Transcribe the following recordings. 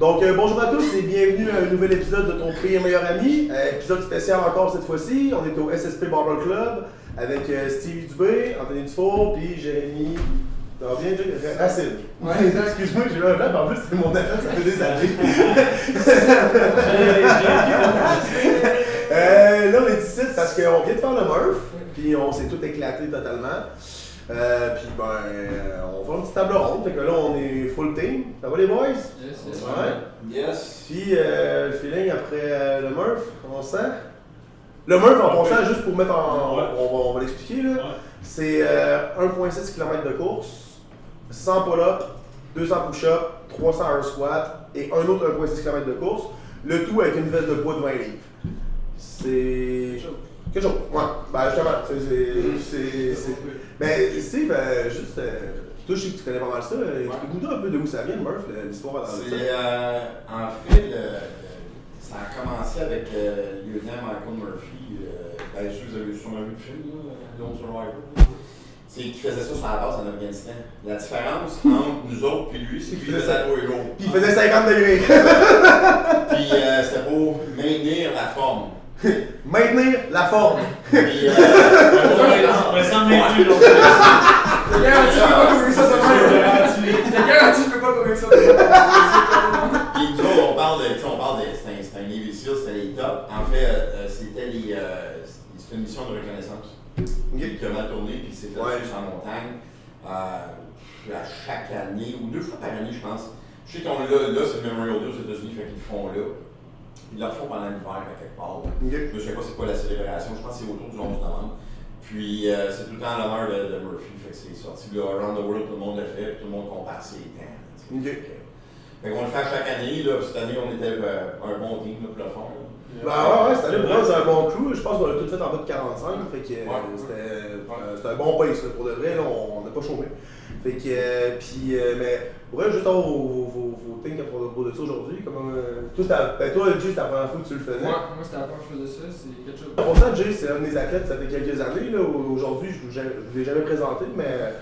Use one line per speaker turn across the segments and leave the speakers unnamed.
Donc, bonjour à tous et bienvenue à un nouvel épisode de ton pire meilleur ami. Épisode spécial encore cette fois-ci. On est au SSP Barber Club avec Stevie Dubé, Anthony Dufour, puis Jérémy. Ça va bien, Jay? Racine.
Ouais,
excuse-moi, j'ai eu un blanc, en plus c'est mon agent, ça fait des années. Là, on est ici parce qu'on vient de faire le Murph, puis on s'est tout éclaté totalement. Puis on va une petite table ronde, fait que là on est full team. Ça va les boys?
Yes, yes.
Ouais.
Yes.
Puis le feeling après le Murph, comment on se sent? Le Murph en passant, juste pour mettre en. On va l'expliquer là.
Ouais.
C'est 1,6 km de course, 100 pull-up, 200 push-up, 300 air squat et un autre 1,6 km de course. Le tout avec une veste de poids de 20 livres. C'est. Quelque chose, ouais. Ben justement, c'est. Ben Steve, juste. Toi, je sais que tu connais pas mal ça. Explique-nous un peu de où ça vient, le Murph, l'histoire dans le
C'est en fait, ça a commencé avec le lieutenant Michael Murphy. Bien sûr, vous avez sûrement vu le film, Lone Survivor. C'est qu'il faisait ça sur la base en Afghanistan. La différence entre nous autres et lui, c'est qu'il faisait ça tous les jours.
Puis il faisait 50 degrés.
Puis c'était pour maintenir la forme.
Maintenir la forme.
Puis,
On s'en met plus longtemps.
T'es garanti, tu peux pas courir ça demain. T'es garanti, tu peux pas courir ça demain.
Puis nous autres, on parle de c'était un Navy SEAL, c'était les tops. En fait, c'était une mission de reconnaissance. Qui a mal tourné, puis il s'est fait sur la montagne. À chaque année, ou 2 fois par année, je pense. Je sais qu'on là, c'est le Memorial Day aux États-Unis, fait qu'ils le font là. Ils le font pendant l'hiver, à quelque part. Je ne sais pas c'est quoi la célébration, je pense que c'est autour du 11 novembre. Puis c'est tout le temps à l'honneur de Murphy, fait que c'est sorti là, Around the World, tout le monde le fait, puis tout le monde compare ses temps. Fait qu'on le fait à chaque année, là, cette année on était un bon team là, pour le faire.
Ouais, cette année, pour moi, c'est un bon crew. Je pense qu'on a tout fait en bas de 45, fait que c'était un bon pace, là, pour de vrai, là, on n'a pas chômé. Fait que, mais pour juste avoir vos things à propos de ça aujourd'hui, comment. Toi, Jay, c'était la première fois que tu le faisais.
Moi, c'était la première fois que je faisais ça, c'est quelque chose.
Pour ça, Jay, c'est un de mes athlètes, ça fait quelques années. Là, aujourd'hui, je ne l'ai jamais présenté, mais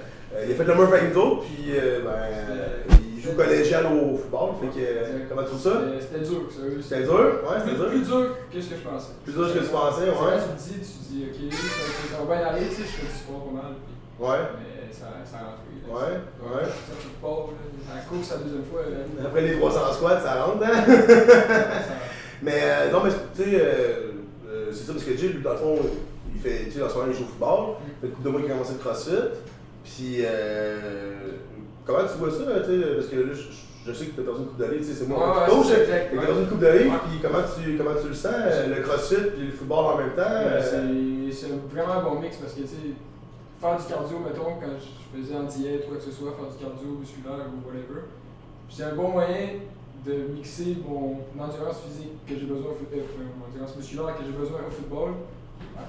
il a fait le Murph avec nous autres, puis il joue collégial au football. Fait que, comment tu trouves ça?
C'était dur, sérieux.
C'était dur? Ouais, c'était dur.
Plus dur que ce que je pensais.
Plus dur que tu pensais, ouais.
Quand tu te dis, ok, ça va bien aller, tu sais, je fais du sport pas mal.
Ouais.
Mais ça rentre.
Ouais.
Ça te part, la course la deuxième fois.
Après les 300 squats, ça rentre, hein? Mais non, mais tu sais, c'est ça parce que Jay, lui, dans le fond, il fait, tu sais, dans ce moment, il joue au football. Ça fait une couple de mois qu'il a commencé le crossfit. Puis, comment tu vois ça, tu sais, parce que là, je sais que tu as perdu une coupe d'année, tu sais, c'est moi qui coach, tu as perdu une coupe d'année, puis comment tu le sens, le crossfit puis le football en même temps?
C'est vraiment un bon mix parce que, tu sais, faire du cardio, mettons, quand je faisais en diète ou quoi que ce soit, faire du cardio musculaire ou whatever, c'est un bon moyen de mixer mon endurance physique que j'ai besoin au football, mon endurance musculaire que j'ai besoin au football.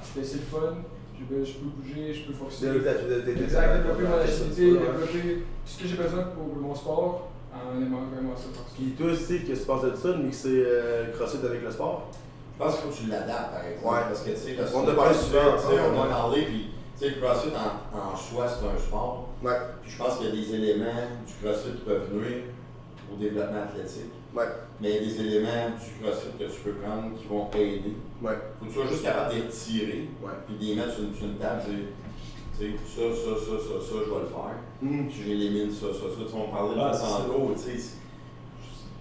C'est le fun, je peux bouger, je peux fonctionner. Développer mon agilité, développer tout ce que j'ai besoin pour mon sport en aimant vraiment ça.
Puis toi, Steve, qu'est-ce que tu penses de ça, de mixer le crossfit avec le sport?
Je pense qu'il faut que tu l'adaptes, par exemple.
Ouais.
Parce que, tu sais,
on en a parlé souvent.
On a parlé, puis, tu sais, le CrossFit en soi, c'est un sport.
Ouais.
Puis je pense qu'il y a des éléments du CrossFit qui peuvent nuire au développement athlétique.
Ouais.
Mais il y a des éléments du CrossFit que tu peux prendre qui vont aider.
Ouais.
Faut que tu sois juste capable de les retirer, puis de les mettre sur une table, tu sais, ça, je vais le faire. Puis j'élimine ça. Tu vas me parler de tantôt, tu sais.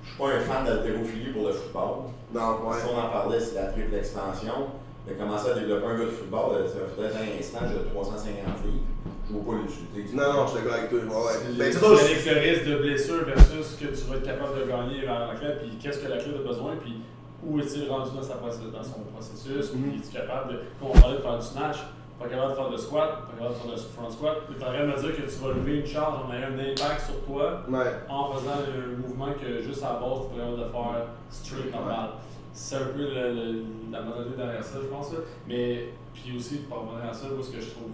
Je suis pas un fan d'haltérophilie pour le football.
Non, ouais.
Si on en parlait, c'est la triple extension. J'ai commencé à développer un gars de football, ça faisait un stage de 350 livres. Je ne vois pas l'utilité.
Non, je suis d'accord avec toi. Ouais.
Ben, c'est le risque de blessure versus ce que tu vas être capable de gagner vers l'athlète, puis qu'est-ce que l'athlète a besoin, puis où est-il rendu dans son processus, puis es-tu capable de. Quand on parlait de faire du snatch, pas capable de faire de squat, pas capable de faire de front squat, tu es en train de me dire que tu vas lever une charge en ayant un impact sur toi en faisant un mouvement que juste à la base tu es capable de faire straight normal. C'est un peu la mentalité derrière ça, je pense. Là. Mais, puis aussi, par rapport à ça, ce que je trouve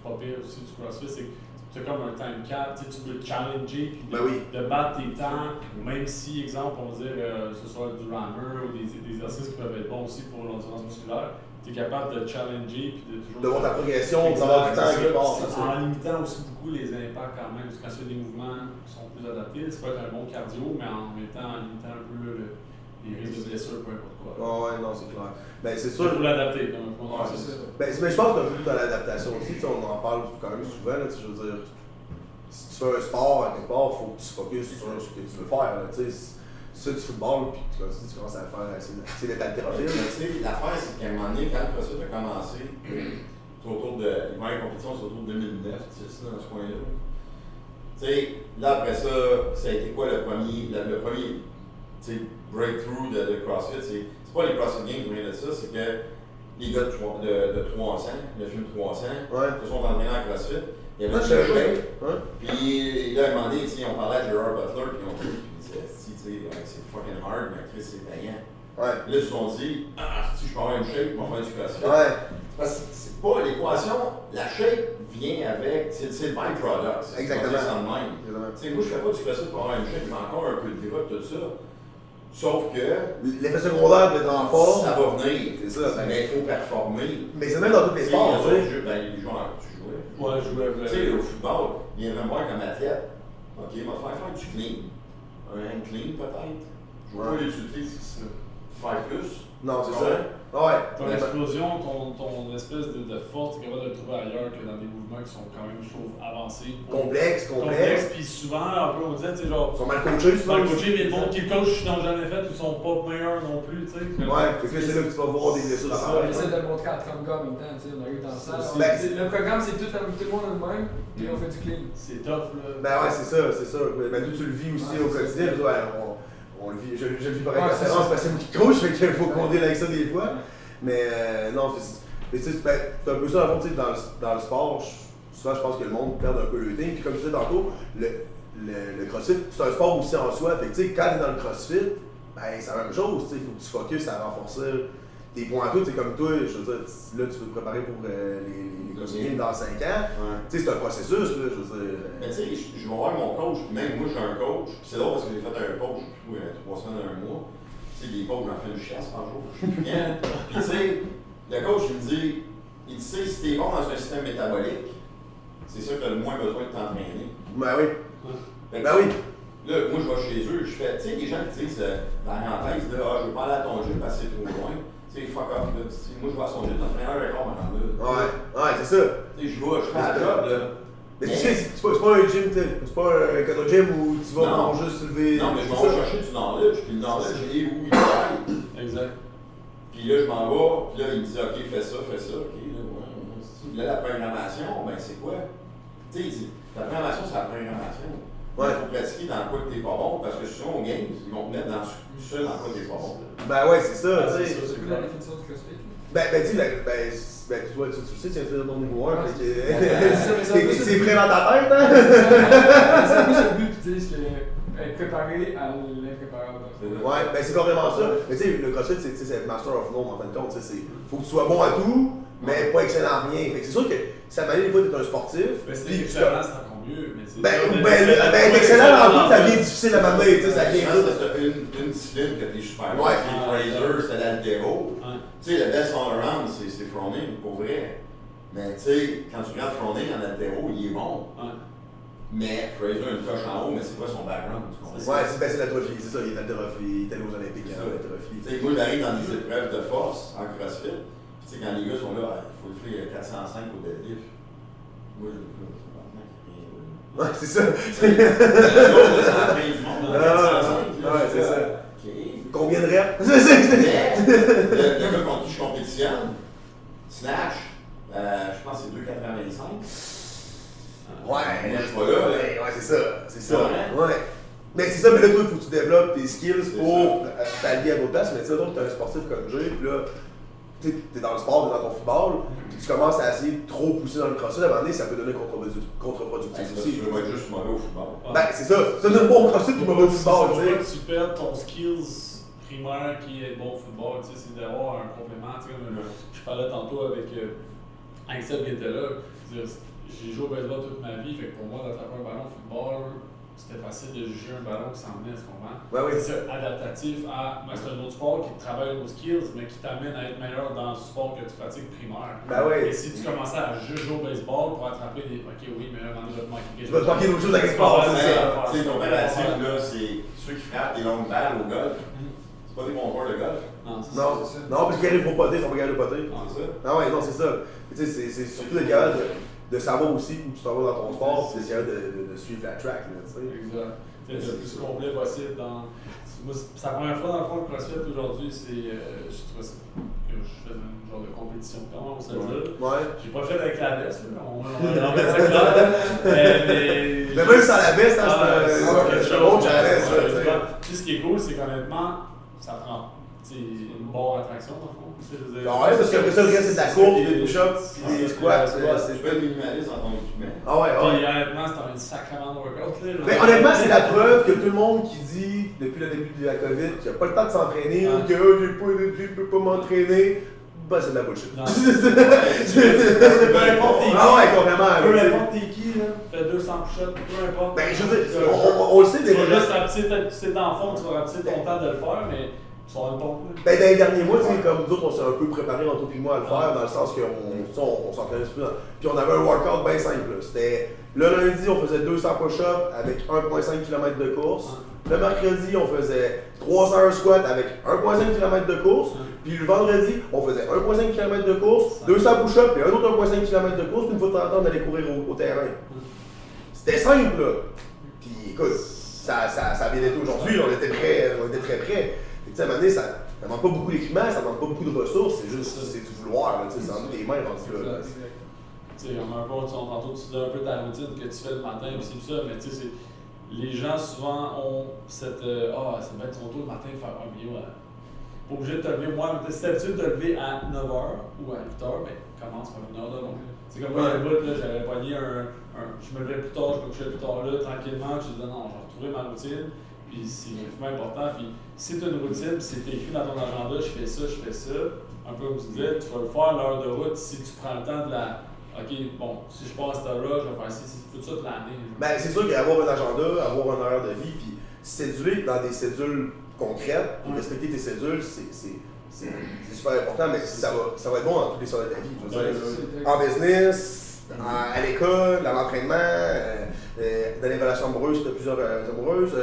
pas pire aussi du CrossFit, c'est que tu as comme un time cap, tu peux te challenger, puis de battre tes temps, même si, exemple, on va dire, ce soit du runner ou des exercices qui peuvent être bons aussi pour l'endurance musculaire, tu es capable de challenger puis de toujours.
De voir ta progression, d'avoir du temps quelque part.
En limitant aussi beaucoup les impacts quand même, parce que quand tu fais des mouvements qui sont plus adaptés, ça peut être un bon cardio, mais en même temps en limitant un peu les risques de blessure, peu importe quoi.
Ouais, non, c'est clair. Ben, c'est
Il
sûr.
faut l'adapter. Comme
Ouais, c'est ça.
Ben, mais je pense que c'est un peu dans l'adaptation aussi, on en parle quand même souvent, là, je veux dire, si tu fais un sport à quelque part, il faut que tu te focuses sur ce que tu veux faire, là, tu sais, si tu fais du football, puis tu commences à le faire, c'est d'être haltérophile.
Tu sais, l'affaire, c'est qu'à un moment donné, quand le CrossFit a commencé, c'est autour de. Les premières compétitions, c'est autour de 2009, tu sais, dans ce coin-là. Tu sais, là, après ça a été quoi le premier tu sais, breakthrough de CrossFit? C'est pas les CrossFit Games ou rien de ça, c'est que les gars de 300, le film 300, se sont entraînés en CrossFit. Il y avait
je
Puis là, à un moment donné, on parlait à Gerard Butler, puis on disait, c'est fucking hard, mais Chris, c'est payant. Là, ils se sont dit, si je peux avoir une shape, on va faire du CrossFit. Parce que c'est pas l'équation, la shape vient avec, c'est le byproduct.
Exactement.
C'est ça de même. Moi, je fais pas du CrossFit pour avoir une shape, j'ai encore un peu de gras, tout ça. Sauf que.
L'effet secondaire d'être en forme.
Ça va venir.
C'est ça.
Mais il faut performer.
Mais c'est même dans tous les sports, tu sais.
Les joueurs, tu jouais.
Ouais, je jouais.
Tu sais, au football, il vient me voir comme athlète. Ok, il va te faire du clean. Un hand clean peut-être. Je vois pas l'utilité, c'est ça. Faire plus.
Non, c'est ça. Ouais.
Ton explosion, ton espèce de force, tu es capable de le trouver ailleurs que dans des mouvements qui sont quand même, je trouve, avancés.
Complexe.
Puis souvent, un peu, on disait, tu sais, genre.
Ils sont mal coachés, souvent.
Mal coachés, mais bon, qui coachent, qui n'ont jamais fait, ils sont pas meilleurs non plus, tu sais.
Ouais, parce que c'est là que tu vas voir des blessures dans
On essaie de le montrer à 30 gars en même temps, tu sais, on arrive dans ça. Le programme, c'est tout le monde le même, puis on fait du clean.
C'est tough, là.
Ben ouais, c'est ça. Ben toi, tu le vis aussi au quotidien. On le vit, je le vis par excellence parce que c'est moi qui coach, fait qu'il faut qu'on deal avec ça des fois. Mais non, tu sais, c'est un peu ça, tu sais, dans le sport, souvent je pense que le monde perd un peu le temps. Puis comme je disais tantôt, le CrossFit, c'est un sport aussi en soi. Fait que tu sais, quand tu es dans le CrossFit, ben c'est la même chose, tu sais, il faut que tu focuses à renforcer tes points à tout. C'est comme toi, je veux dire, là tu veux te préparer pour les CrossFit dans 5 ans. Tu sais, c'est un processus, là, je veux dire.
Mais tu sais, je vais voir mon coach, puis même moi j'ai un coach, puis c'est drôle parce que j'ai fait un coach, je sais 3 semaines, 1 mois. Tu sais, des coachs, j'en fais une chasse par jour, je suis bien. Puis tu sais, le coach il me dit, tu sais, si t'es bon dans un système métabolique, c'est sûr que tu as le moins besoin de t'entraîner.
Ben oui.
Ben oui. Là, moi je vais chez eux, je fais, tu sais, les gens qui disent dans la thèse, je veux pas aller à ton gym parce que c'est trop loin. Tu sais, fuck off, là. Moi je vais à son gym, l'entraîneur est encore maintenant là.
Ouais, c'est ça.
Tu sais, je fais la job, là.
Mais tu sais, c'est pas un gym, c'est pas un cadeau gym où tu vas pour juste lever.
Non, mais je vais chercher du knowledge, puis le knowledge, il est où il travaille.
Exact.
Puis là, je m'en vais, puis là, il me dit, OK, fais ça, ok, là, ouais. Là, la programmation, ben, c'est quoi? Tu sais, il dit, la programmation, c'est la programmation. Il faut pratiquer dans quoi que t'es pas bon, parce que souvent, aux games, ils vont te mettre dans ce dans quoi t'es pas bon.
Ben ouais, c'est ça, tu sais.
C'est quoi la définition du CrossFit?
Ben, tu sais, tu sais, tu viens de faire ton niveau 1, c'est prêt dans ta tête, hein?
C'est plus le but, tu sais, être préparé à l'impréparable.
Ouais, ben c'est carrément ça. Mais tu sais, le CrossFit, c'est Master of None en fin de compte. Faut que tu sois bon à tout, mais pas excellent à rien. Fait que c'est sûr que ça m'a dit des fois d'être un sportif.
Mais c'est excellent, c'est encore mieux.
Ben, excellent en tout, ça devient difficile à m'amener, tu sais, ça vient
vite. C'est une discipline que t'es super bon. Fraser, c'est l'altéro. Tu sais, le best all-around, c'est Froning, pour vrai. Mais tu sais, quand tu regardes Froning en altéro, il est bon. Mais Fraser a une coche en haut, mais c'est quoi son background?
Ouais, c'est l'haltérophilie, c'est ça, il est haltérophile, il est allé aux Olympiques, l'haltérophilie.
Tu sais, moi, j'arrive dans des épreuves de force en CrossFit. Tu sais, quand les gars sont là, il faut le faire 405 au deadlift. Moi, je
ouais, c'est ça.
C'est la fin du monde.
Ouais, c'est ça. Combien de reps?
Le gars contre qui je compétitionne, Snatch, je pense que c'est 2,85.
Ouais,
moi, je suis pas là.
Ouais, c'est ça. Ouais. Mais c'est ça, mais là, toi, il faut que tu développes tes skills pour t'allier à d'autres places. Mais tu sais, donc, t'es un sportif comme j'ai, puis là, t'es dans le sport, t'es dans ton football, puis tu commences à essayer de trop pousser dans le crossfit, à un moment donné, ça peut donner contre-productif aussi.
Je vais être juste mauvais au football.
Ben, c'est ça. Ça donne pas au crossfit puis mauvais au football, tu sais.
Tu perds ton skills primaire qui est bon au football, tu sais, c'est d'avoir un complément. Tu sais, je parlais tantôt avec Seb qui était là. J'ai joué au baseball toute ma vie, fait que pour moi, d'attraper un ballon au football, c'était facile de juger un ballon qui s'en venait, tu comprends?
Ouais, oui.
C'est ça, adaptatif à. Ben, c'est un autre sport qui travaille aux skills, mais qui t'amène à être meilleur dans le sport que tu pratiques primaire.
Ben oui.
Et si tu commençais à juste jouer au baseball pour attraper des. Ok, oui, mais là, on va te manquer quelque
Tu vas te manquer d'autres choses à quelque part, c'est ça.
Tu sais, ton comparatif, là, c'est ceux qui frappent des longues balles au golf. C'est pas des bons joueurs de golf.
Non, c'est
Non,
c'est ça.
non, parce qu'ils arrivent pour poter, ils sont pas capables de poter.
C'est ça.
Ah ouais, non, c'est ça. Tu sais, c'est surtout le cas de savoir aussi où tu t'en vas dans ton sport, c'est d'essayer de suivre la track, là, tu sais.
Exact. C'est le plus complet possible dans. Moi, c'est la première fois dans le fond le CrossFit aujourd'hui, c'est. Je trouve ça que je fais un genre de compétition quand même, on se le dit.
Ouais.
J'ai pas fait avec la veste, là. On va mettre ça clair. Mais
même sans la veste, hein,
c'est quelque
c'est un
chose.
autre challenge, ça, tu sais.
Tu sais, ce qui est cool, c'est qu'honnêtement, ça prend une bonne attraction dans le fond.
Ah ouais, parce qu'après ça, le reste, c'est de la course, des push-ups, des squats.
Tu peux être minimaliste dans ton équipement.
Ah ouais, ah ouais.
Puis honnêtement, c'est un sacrément de workout. Là.
Mais honnêtement, c'est la preuve que tout le monde qui dit, depuis le début de la COVID, qu'il n'a pas le temps de s'entraîner, que je peux pas m'entraîner, ben c'est de la bullshit.
Non. Peu importe t'es qui.
Ah ouais, carrément.
Peu
tu sais.
importe t'es qui, là, fais 200 push-ups, peu importe.
Ben, je veux dire, on le sait
Tu
déjà.
vas juste rapetisser, si t'es en fond, tu vas rapetisser ton temps de le faire, mais tu vas avoir une pompe.
Ben, dans les derniers mois, tu sais, comme nous autres, on s'est un peu préparé entre toi et moi à le faire, dans le sens qu'on s'entraînait un peu. Puis on avait un workout bien simple. C'était le lundi, on faisait 200 push-ups avec 1,5 km de course. Le mercredi, on faisait 300 heures squat avec 1,5 km de course. Puis le vendredi, on faisait 1,5 km de course, 200 push-ups, puis un autre 1,5 km de course, puis une fois de temps en temps, on allait courir au terrain. C'était simple, là. Puis écoute, ça a bien été aujourd'hui, là, on était très prêts. Tu sais, à un moment donné, ça ne demande pas beaucoup d'équipement, ça ne demande pas beaucoup de ressources, c'est juste c'est du vouloir, là, tu sais, c'est en tes mains rendu là.
Tu sais, comme un peu, tantôt tu dis un peu ta routine que tu fais le matin, puis c'est ça, mais tu sais, les gens souvent ont cette. C'est bien trop tôt le matin de faire un bio. Pas obligé de te lever. Moi, si t'es habitué de te lever à 9h ou à 8h, ben commence par 1 heure de long. C'est comme moi, il y a un bout, là, j'avais pogné je me levais plus tard, je me couchais plus tard là, tranquillement, je disais non, je vais retrouver ma routine. Puis c'est vraiment important. Puis si tu as une routine, puis c'est écrit dans ton agenda, je fais ça, un peu comme tu disais, tu vas le faire à l'heure de route si tu prends le temps de la. Ok, bon, si je passe à cette heure-là, je vais faire ci, tout ça de l'année.
Ben, c'est sûr qu'avoir un agenda, avoir un horaire de vie, puis céduler dans des cédules concrètes, puis respecter tes cédules, c'est super important, mais ça va être bon dans tous les sphères de ta vie. Je veux dire, en business, à l'école, dans l'entraînement, dans les relations amoureuses, si tu as plusieurs amoureuses.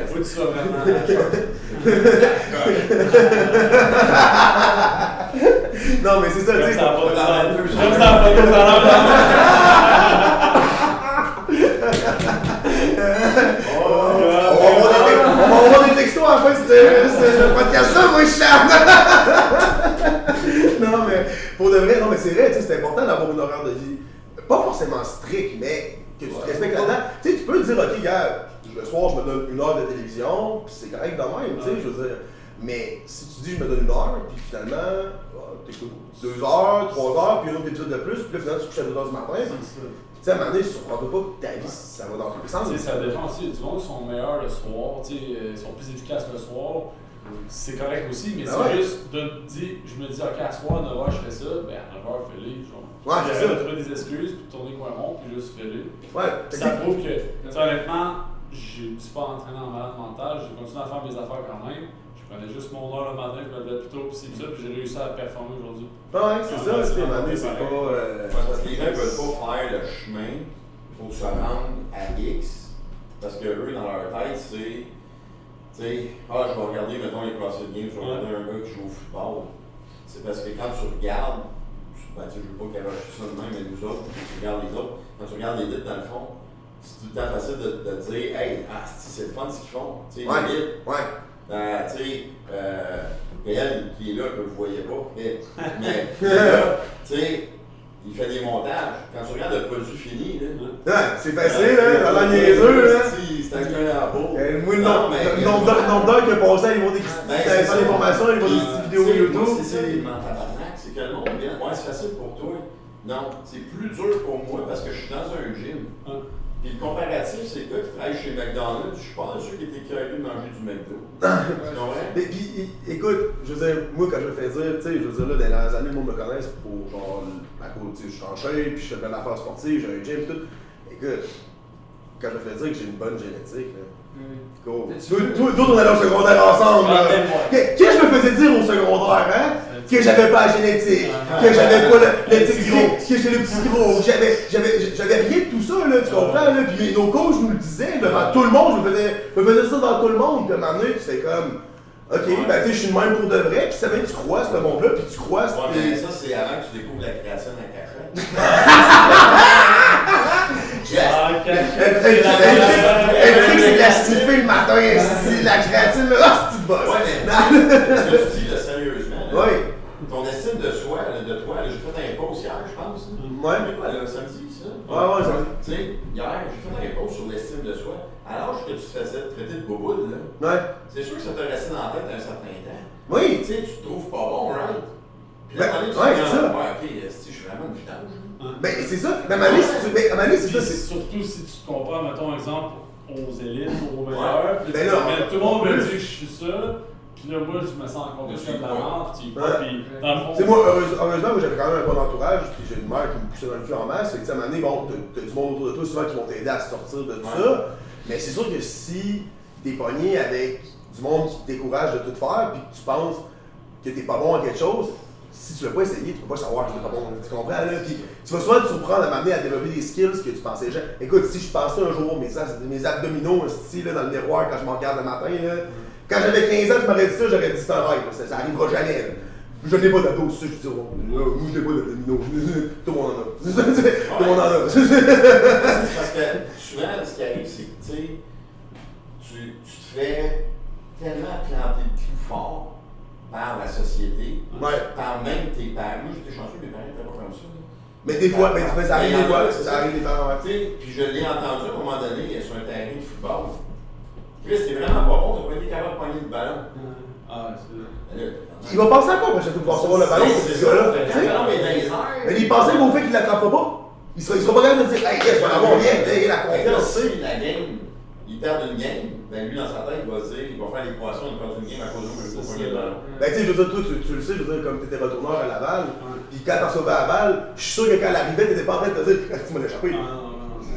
Faut que tu sois vraiment.
Non, mais c'est ça, tu sais.
Ça va pas comme
On va avoir des textos à la fin de ce podcast-là, moi, je suis Non, mais pour de vrai, non, mais c'est vrai, tu sais, c'est important d'avoir une horaire de vie. Pas forcément strict, mais que tu te respectes là-dedans. Tu sais, tu peux te dire, ok, gars, le soir, je me donne 1 heure de télévision, puis c'est correct de même, tu sais, je veux dire. Mais si tu dis, je me donne 1 heure, puis finalement, t'écoutes 2 heures, 3 heures, puis un autre épisode de plus, puis là, finalement, tu te couches à 2 heures du matin. Tu sais, à un moment donné, surprends-toi pas que ta vie, ça va dans tous les sens.
Ça dépend aussi. Du monde qui sont meilleurs le soir, ils sont plus efficaces le soir. C'est correct aussi, mais c'est juste de je me dis, ok, à soir, à 9h, je fais ça, ben à 9h, fais-le.
Ouais, c'est ça.
De trouver des excuses, puis tourner coin rond, puis juste fais-le.
Ouais,
Ça prouve que, honnêtement, je ne suis pas entraîné en malade mental, j'ai continué à faire mes affaires quand même. Je prenais juste mon heure le matin, je me levais plus tôt, puis c'est ça, puis j'ai réussi à performer aujourd'hui.
Ouais, c'est ça, tu sais, à un moment donné, c'est pas.
Parce que les gens ne veulent pas faire le chemin pour se rendre à X. Parce que eux, dans leur tête, c'est. Tu sais, je vais regarder, mettons, les CrossFit Games, je vais regarder un gars qui joue au football. C'est parce que quand tu regardes, je veux pas garocher ça de même, mais nous autres, quand tu regardes les autres, quand tu regardes les litres dans le fond, c'est tout le temps facile de dire, hey, c'est le fun ce qu'ils font. Tu sais, les litres.
Ouais.
Tu sais, Gaël qui est là, que vous ne voyez pas, mais là, tu sais, il fait des montages. Quand tu regardes le produit fini, là.
Ouais, c'est facile, là, dans la niaiseux, là.
C'est un gars à beau.
Moi, le nombre d'heures qu'il a passé à aller voir des formations, aller voir des petites vidéos YouTube.
C'est que le monde vient. Ouais, c'est facile pour toi. Non, c'est plus dur pour moi parce que je suis dans un gym. Puis le comparatif, c'est le gars qui travaille chez McDonald's, je suis pas sûr qu'il était curieux de manger du McDo. Tu comprends?
Mais puis, écoute, je veux dire, moi quand je me fais dire, tu sais, je veux dire, là, dans les dernières années, le monde me connaît pour genre, à cause, tu sais, je suis en shape, puis je fais plein d'affaires sportives, j'ai un gym, tout. Écoute, quand je me fais dire que j'ai une bonne génétique, là. Go.
Tu
Toi, on allait au secondaire ensemble, là. Qu'est-ce que je me faisais dire au secondaire, hein? Que j'avais pas la génétique, que j'avais pas le petit gros, que j'étais le petit gros, j'avais rien de tout ça, là, tu comprends, là? Puis nos coachs nous le disaient, devant tout le monde, je me faisais ça devant tout le monde, puis à un moment donné, tu fais comme, ok, ben tu sais, je suis le même pour de vrai, puis ça veut dire que tu crois ce monde-là, puis tu crois ce
mais ça, c'est avant que tu découvres la création à cachette.
Le truc, c'est de la sniffer le matin, la créatine, là, c'est une bosse.
Ce que tu dis, là, sérieusement, là,
Oui.
ton estime de soi, là, de toi, là, j'ai fait un post hier, je pense.
Ouais.
Mais quoi, là, samedi, ça?
Ouais, ça.
Tu sais, hier, j'ai fait un post sur l'estime de soi. À l'âge que tu te faisais traiter de boboule, là,
Ouais.
c'est sûr que ça t'a resté dans la tête un certain temps.
Oui.
Tu sais, tu te trouves pas bon, right? Puis
Ben,
là, tu
ouais,
te dis,
c'est ça.
ouais, ok, si je suis vraiment une vidange.
Ben, c'est ça. Mais à un moment donné, c'est ça.
Puis surtout si tu te compares, mettons, exemple, aux élites, aux meilleurs, puis
Ben là,
tout le monde me dit que je suis ça, puis là, moi, je me sens encore plus comme de la merde, puis puis dans le fond.
Tu sais, moi, heureusement, moi, j'avais quand même un bon entourage, puis j'ai une mère qui me poussait dans le cul en masse. Fait que, tu sais, à un moment donné, bon, t'as du monde autour de toi souvent qui vont t'aider à sortir de tout ça. Mais c'est sûr que si t'es pogné avec du monde qui te décourage de tout faire, puis que tu penses que t'es pas bon à quelque chose, si tu l'as pas essayé, tu peux pas savoir que t'es pas bon. Tu comprends, là? Puis tu vas souvent te surprendre à m'amener à développer des skills que tu pensais déjà. Écoute, si je pensais un jour mes abdominaux, là, dans le miroir quand je me regarde le matin, là, quand j'avais 15 ans, tu m'aurais dit ça, j'aurais dit c'est un rêve. Ça arrivera jamais. Là. Je n'ai pas d'abdos, c'est ça, je dis, moi, je n'ai pas d'abdominaux. Tout le monde en a. Tout le monde en a.
C'est parce que souvent, ce qui arrive, c'est que tu te fais tellement planter le cul fort par la société, par même tes parents. Moi, j'étais chanceux, mes parents n'étaient pas comme ça.
Mais des fois, ça arrive des fois. Ça arrive des fois,
ouais. Puis je l'ai entendu à un moment donné sur un terrain de football. Chris, t'es vraiment pas bon, t'as pas été capable de pogner le ballon.
Ah, c'est ça.
Il va penser à quoi quand je vais recevoir le ballon, ce gars-là?
Le ballon est dans les airs.
Mais il pensait au fait qu'il l'attrapera pas. Il sera pas capable de dire, hey, yes, je vais l'avoir bien, il a la confiance.
Si la game, il perd une game, ben lui dans sa tête, il va se dire, il va faire l'équation, il perd une game à cause de lui, pour le ballon.
Ben, tu sais, je veux dire, toi, tu le sais, je veux dire, comme tu étais retourneur à Laval, puis quand t'as sauvé la balle, je suis sûr que quand elle arrivait, t'étais pas en train de te dire, est-ce que tu m'as échappé?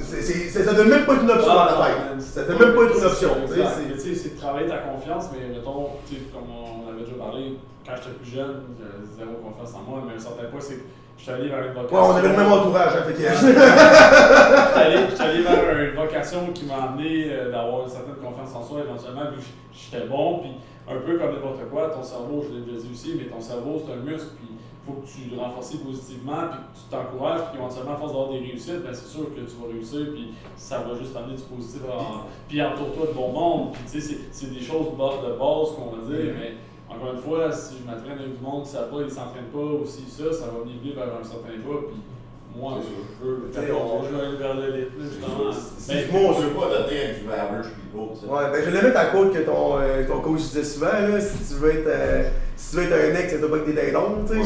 Ça donne même pas être une option dans la tête. Ça donne même pas être une option.
Tu sais, c'est de travailler ta confiance, mais mettons, comme on avait déjà parlé, quand j'étais plus jeune, j'avais zéro confiance en moi, mais à un certain point, c'est que je suis allé vers une vocation.
Ouais, on avait le même entourage, hein, fait que.
Je suis allé vers une vocation qui m'a amené d'avoir une certaine confiance en soi éventuellement, vu que j'étais bon, puis un peu comme n'importe quoi, ton cerveau, je l'ai déjà dit aussi, mais ton cerveau c'est un muscle, puis il faut que tu le renforces positivement, puis que tu t'encourages, puis éventuellement, à force d'avoir des réussites, ben c'est sûr que tu vas réussir, puis ça va juste amener du positif. Puis entoure-toi de bon monde, puis tu sais, c'est des choses de base qu'on va dire, mais encore une fois, si je m'entraîne avec du monde qui ne savent pas, ils ne s'entraînent pas aussi, ça va me livrer vers un certain pas, puis moi, je veux aller vers l'élite, justement.
Mais moi, on ne veut pas donner avec du average people, tu sais.
Ouais, ben je l'aimais ta quote que ton coach disait souvent, là, si tu veux être un ex, c'est pas que t'es dindon, tu sais.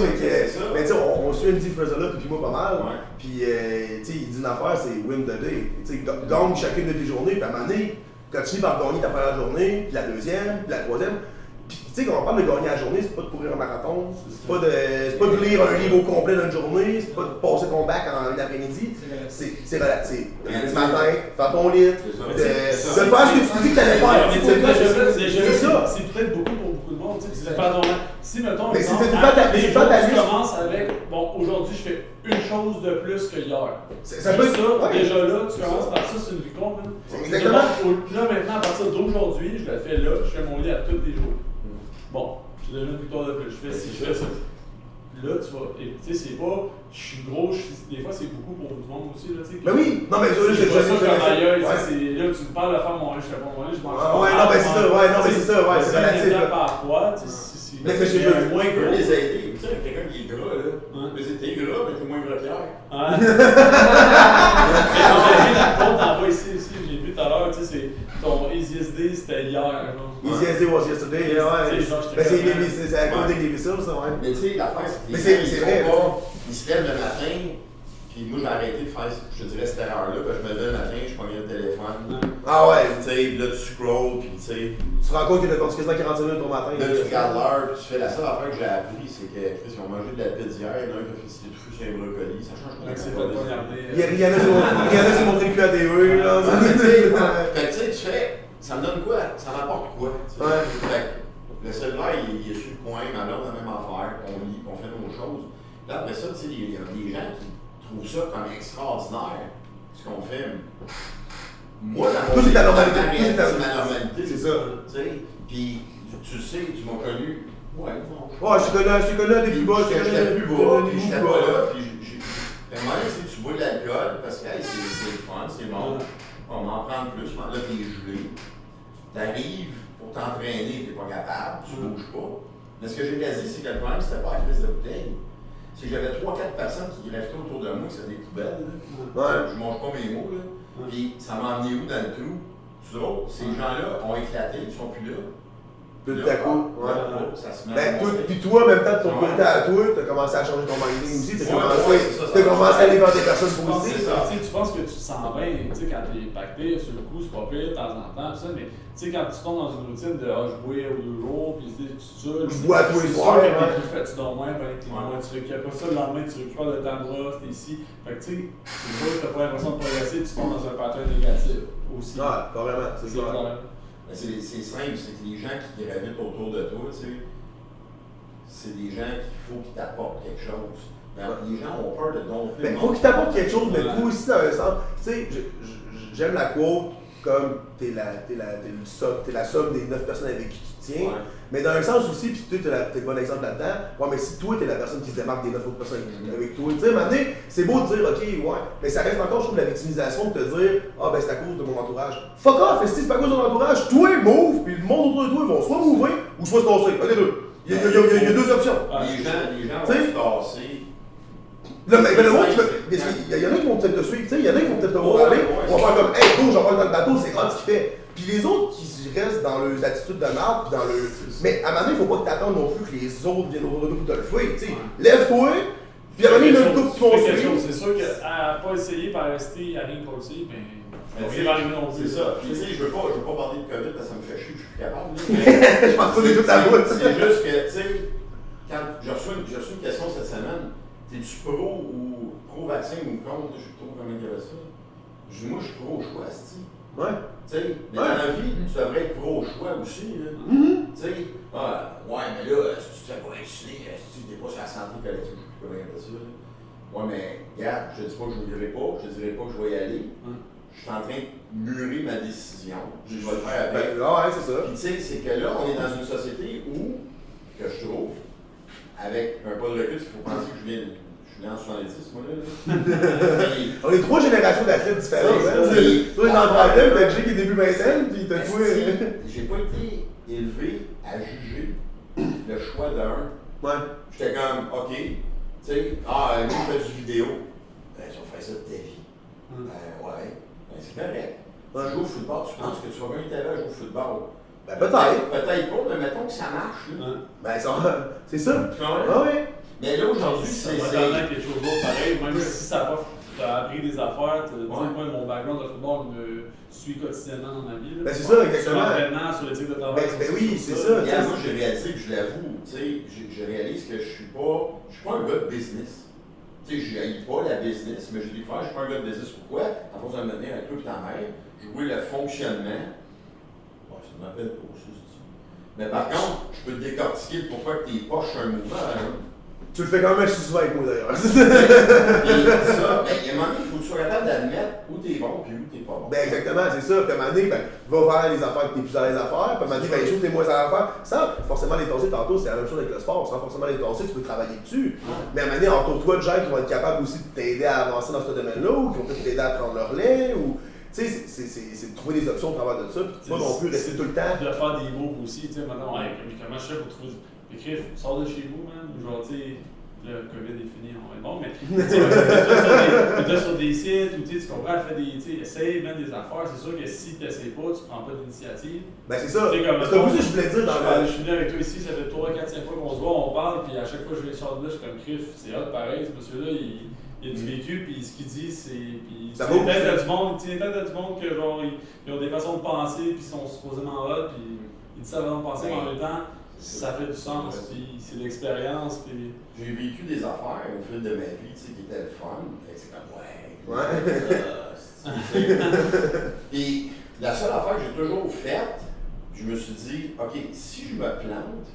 Mais tu sais, on suit Andy Fraser là, puis moi pas mal. Puis, tu sais, il dit une affaire, c'est win the day. Tu sais, gagne chacune de tes journées, puis à un moment donné, quand tu finis par gagner ta première journée, puis la deuxième, puis la troisième, tu sais, quand on parle de gagner la journée, c'est pas de courir un marathon, c'est pas de lire un livre au complet dans une journée, c'est pas de passer ton bac en une après-midi, c'est relatif. Le matin, faire ton lit, de faire ce que tu dis que t'allais faire.
C'est ça. C'est peut-être beaucoup pour beaucoup de monde. Tu sais, faire ton bac. Si, mettons,
mais
exemple, tu commences avec, bon, aujourd'hui, je fais une chose de plus que hier.
Ça peut être
déjà là, tu commences par ça, c'est une victoire.
Exactement.
Là, maintenant, à partir d'aujourd'hui, je le fais là, je fais mon lit à tous les jours. Bon, j'ai déjà une victoire de plus. Je fais ça. Là, tu vois, tu sais, c'est pas, je suis gros, des fois, c'est beaucoup pour tout le monde aussi, là, tu sais.
Ben oui, non, mais
je fais ça comme ailleurs, là, tu me parles de faire mon lit, je fais pas mon lit, je mange pas.
Ouais, non, mais c'est ça, c'est relatif.
Parfois, tu sais,
mais je veux
moins gros. Les aider, tu sais, quelqu'un qui est gras, là. Mais t'es gras, mais t'es moins gras qu'hier.
Ouais. J'ai vu la côte en bas ici aussi, j'ai vu tout à l'heure, tu sais, c'est ton easiest day, c'était hier.
Easiest day was yesterday, ouais. C'est à cause des Lévis-Sils, ça, ouais.
Mais tu sais, l'affaire, c'est que les gens, ils se lèvent le matin, puis moi, j'ai arrêté de faire, je te dirais, cette erreur-là, parce que je me levais le matin, je prenais le téléphone.
Ah ouais.
Tu sais, là, tu scrolls, puis tu sais.
Tu te rends compte que t'as perdu quasiment 40 minutes au matin.
Là, tu regardes l'heure, puis tu fais la seule affaire que j'ai appris, c'est que Chris, ils ont mangé de la pizza hier, il y en a un qui a fait des trucs sur un brocoli, ça change pas.
C'est pas regardé.
Rihanna s'est montré le cul à TV, là.
Tu sais, ça me donne quoi? Ça m'apporte quoi?
Ouais.
Fait que le cellulaire, il est sur le coin, ma blonde, la même affaire, on lit, on fait nos choses. Là, après ça, tu sais, il y a des gens qui trouvent ça comme extraordinaire, ce qu'on fait. Moi, dans
Tout c'est ta normalité.
c'est ma normalité.
C'est ça.
Tu sais, puis tu sais, tu m'as connu. Ouais, bon.
Ouais, je te connais à des plus bas,
J'étais plus bas, puis j'étais pas là, puis moi, si tu bois de l'alcool, parce que hey, c'est le fun, c'est bon, on m'en prend plus, là t'es gelé, t'arrives pour t'entraîner, t'es pas capable, tu bouges pas. Mais ce que j'ai réalisé, c'est que le problème, c'était pas la crise de bouteille, c'est que j'avais 3-4 personnes qui gravitaient autour de moi, c'était des poubelles, là.
Ouais.
Je mange pas mes mots, là, puis ça m'a emmené où dans le trou? Tu vois, ces gens-là ont éclaté, ils sont plus là.
Tout à coup. Ouais.
Ça se met
Ben, puis toi, en même temps, de ton côté à toi, t'as commencé à changer ton minding aussi. T'as commencé à aller vers des personnes positives.
Tu penses que tu te sens bien, tu sais, quand t'es pacté, sur le coup, c'est pas pire de temps en temps, tout ça, mais tu sais, quand tu tombes dans une routine de je bois aux 2 jours, puis tu saoules.
Je bois tous les soirs.
Tu dors moins, ben, t'es moins, tu récupères pas ça, le lendemain, tu récupères de ta brosse, t'es ici. Fait que tu sais, c'est vrai que t'as pas l'impression de progresser, tu tombes dans un pattern négatif aussi.
Ouais, carrément, c'est clair.
C'est simple, c'est que les gens qui gravitent autour de toi, tu sais, c'est des gens qu'il faut qu'ils t'apportent quelque chose. Ben, les gens ont peur de dompter.
Mais il faut qu'ils t'apportent quelque chose, mais toi aussi, dans un sens. Tu sais, j'aime la quote comme t'es la somme des 9 personnes avec qui tu tiens.
Ouais.
Mais dans un sens aussi, puis toi, t'es le bon exemple là-dedans. Ouais, mais si toi, t'es la personne qui se démarque des 9 autres personnes avec toi, tu sais, maintenant, c'est beau de dire, ok, ouais, mais ça reste encore, je trouve, la victimisation de te dire, ah, ben c'est à cause de mon entourage. Fuck off, si c'est pas à cause de ton entourage, toi, move, puis le monde autour de toi, ils vont soit mouver ou soit se tasser. Un des deux. Il y a 2 options.
Les gens vont se tasser.
Là, mais le monde, il y en a qui vont peut-être te suivre, tu sais, il y en a qui vont peut-être te voir aller, on va faire comme, hey, go, j'en parle dans le bateau, c'est grave ce qu'il fait. Puis les autres qui restent dans leurs attitudes de merde, puis dans le. Mais à un moment donné, il ne faut pas que tu attendes non plus que les autres viennent autour de nous pour te le faire, tu sais. Lève-toi, puis à un moment donné, il y a une couple qui vont suivre.
C'est sûr qu'à pas essayer par rester à rien passer, ben.
C'est ça. Puis tu sais, je veux pas parler de COVID parce que ça me fait chier, je suis plus capable.
Je pense pas des tout à bout.
C'est juste que, tu sais, quand j'ai reçu une question cette semaine, t'es-tu pro ou pro-vaccin ou contre? Je sais pas comment il y avait ça. Je dis, moi, je suis pro-choix, c'ti.
Ouais.
Tu sais, mais dans la vie, tu devrais être pro-choix aussi. Tu sais, ouais, mais là, si tu te fais pas vacciner, si tu n'es pas sur la santé collective, je peux rien de ça. Ouais, mais regarde, je te dis pas que je ne dirai pas, je te dirai pas que je vais y aller. Je suis en train de mûrir ma décision. Je vais le faire avec.
Ouais, c'est ça.
Puis tu sais, c'est que là, on est dans une société où, que je trouve, avec un pas de recul, il faut penser que je suis né en 70, moi là.
On est 3 générations d'athlètes différents. Toi, t'es en trentaine, t'as Jay qui est début vingtaine, puis t'as toi.
J'ai pas été élevé à juger le choix d'un.
Ouais.
J'étais comme, ok, tu sais, lui, il fait du vidéo. Ben, tu vas faire ça de ta vie. Ouais. Ben, c'est correct. Tu joues au football, tu penses que tu vas gagner ta vie à jouer au football.
Ben, peut-être.
Peut-être pas, mais mettons que ça marche. Là.
Ben, c'est ça.
Ah
ouais.
Mais là, aujourd'hui, c'est.
Ça va être quelque chose d'autre pareil, même si ça va. T'as appris des affaires, moi, mon background de football me suit quotidiennement dans ma vie.
Ben, c'est ça, exactement.
Sur l'entraînement, sur l'éthique de travail.
Ben oui, c'est ça.
Regarde, moi, j'ai réalisé, je l'avoue, tu sais, je réalise que je suis pas un gars de business. Tu sais, je n'haïs pas la business, mais j'ai découvert que je suis pas un gars de business. Pourquoi? À force de me tenir avec toi et ta mère, jouer le fonctionnement. Bon, ça ne m'appelle pas ça, mais par contre, je peux te décortiquer pourquoi tes poches sont un mouvement.
Tu le fais quand même souvent avec moi d'ailleurs.
Ça, ben, il y a un moment donné, il faut que tu sois capable d'admettre où t'es bon et où t'es pas bon.
Ben exactement, c'est ça. Puis à un moment donné, ben, va faire les affaires que t'es plus à l'aise à faire. Puis à un moment donné, ben, les choses que t'es moins à l'aise à faire. Sans forcément les tasser, tantôt, c'est la même chose avec le sport. Sans forcément les tasser, tu peux travailler dessus. Mais à un moment donné, entoure-toi de gens qui vont être capables aussi de t'aider à avancer dans ce domaine-là, ou qui vont peut-être t'aider à prendre leur lait, ou. Tu sais, c'est de trouver des options au travers de ça, puis pas non plus rester tout le temps.
De faire des moves aussi, tu sais, maintenant, comment je fais pour trouver. Écrire, sors de chez vous, man, genre, tu sais. Le COVID est fini, on va être bon, mais tu es sur des sites où tu comprends, essaye, mettre des affaires. C'est sûr que si tu n'essayes pas, tu ne prends pas d'initiative.
Ben c'est ça. C'est un peu ça que je voulais dire dans
Je suis venu avec toi ici, ça fait 3, 4, 5 fois qu'on se voit, on parle, puis à chaque fois que je vais sur là, je suis comme Criff, c'est hot pareil, ce monsieur-là, il a du vécu, puis ce qu'il dit, c'est.
Ça
vaut peut-être du monde, du monde que genre, ils ont des façons de penser, puis ils sont supposément hot, puis ils disent ça avant de penser, mais en même temps. Ça fait du sens, puis c'est l'expérience. Puis...
J'ai vécu des affaires au fil de ma vie, tu sais, qui étaient le fun. C'est comme,
ouais.
Puis la La seule affaire que j'ai toujours faite, je me suis dit, OK, si je me plante,